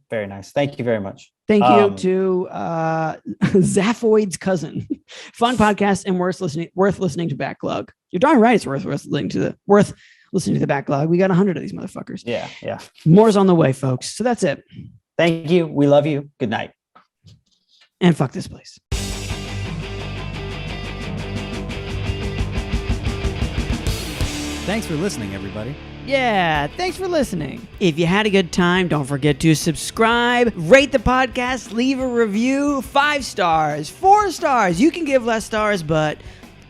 [SPEAKER 3] Very nice. Thank you very much.
[SPEAKER 1] Thank you to Zaphoid's cousin. Fun podcast and worth listening to backlog. You're darn right. It's worth listening to the backlog. We got 100 of these motherfuckers.
[SPEAKER 3] Yeah.
[SPEAKER 1] More's on the way, folks. So that's it.
[SPEAKER 3] Thank you. We love you. Good night.
[SPEAKER 1] And fuck this place.
[SPEAKER 2] Thanks for listening, everybody.
[SPEAKER 1] Yeah, thanks for listening. If you had a good time, don't forget to subscribe, rate the podcast, leave a review, 5 stars, 4 stars. You can give less stars, but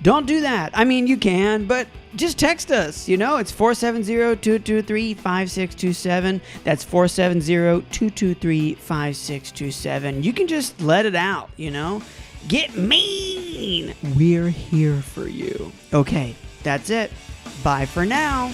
[SPEAKER 1] don't do that. I mean, you can, but just text us. It's 470-223-5627. That's 470-223-5627. You can just let it out, Get mean. We're here for you. Okay, that's it. Bye for now.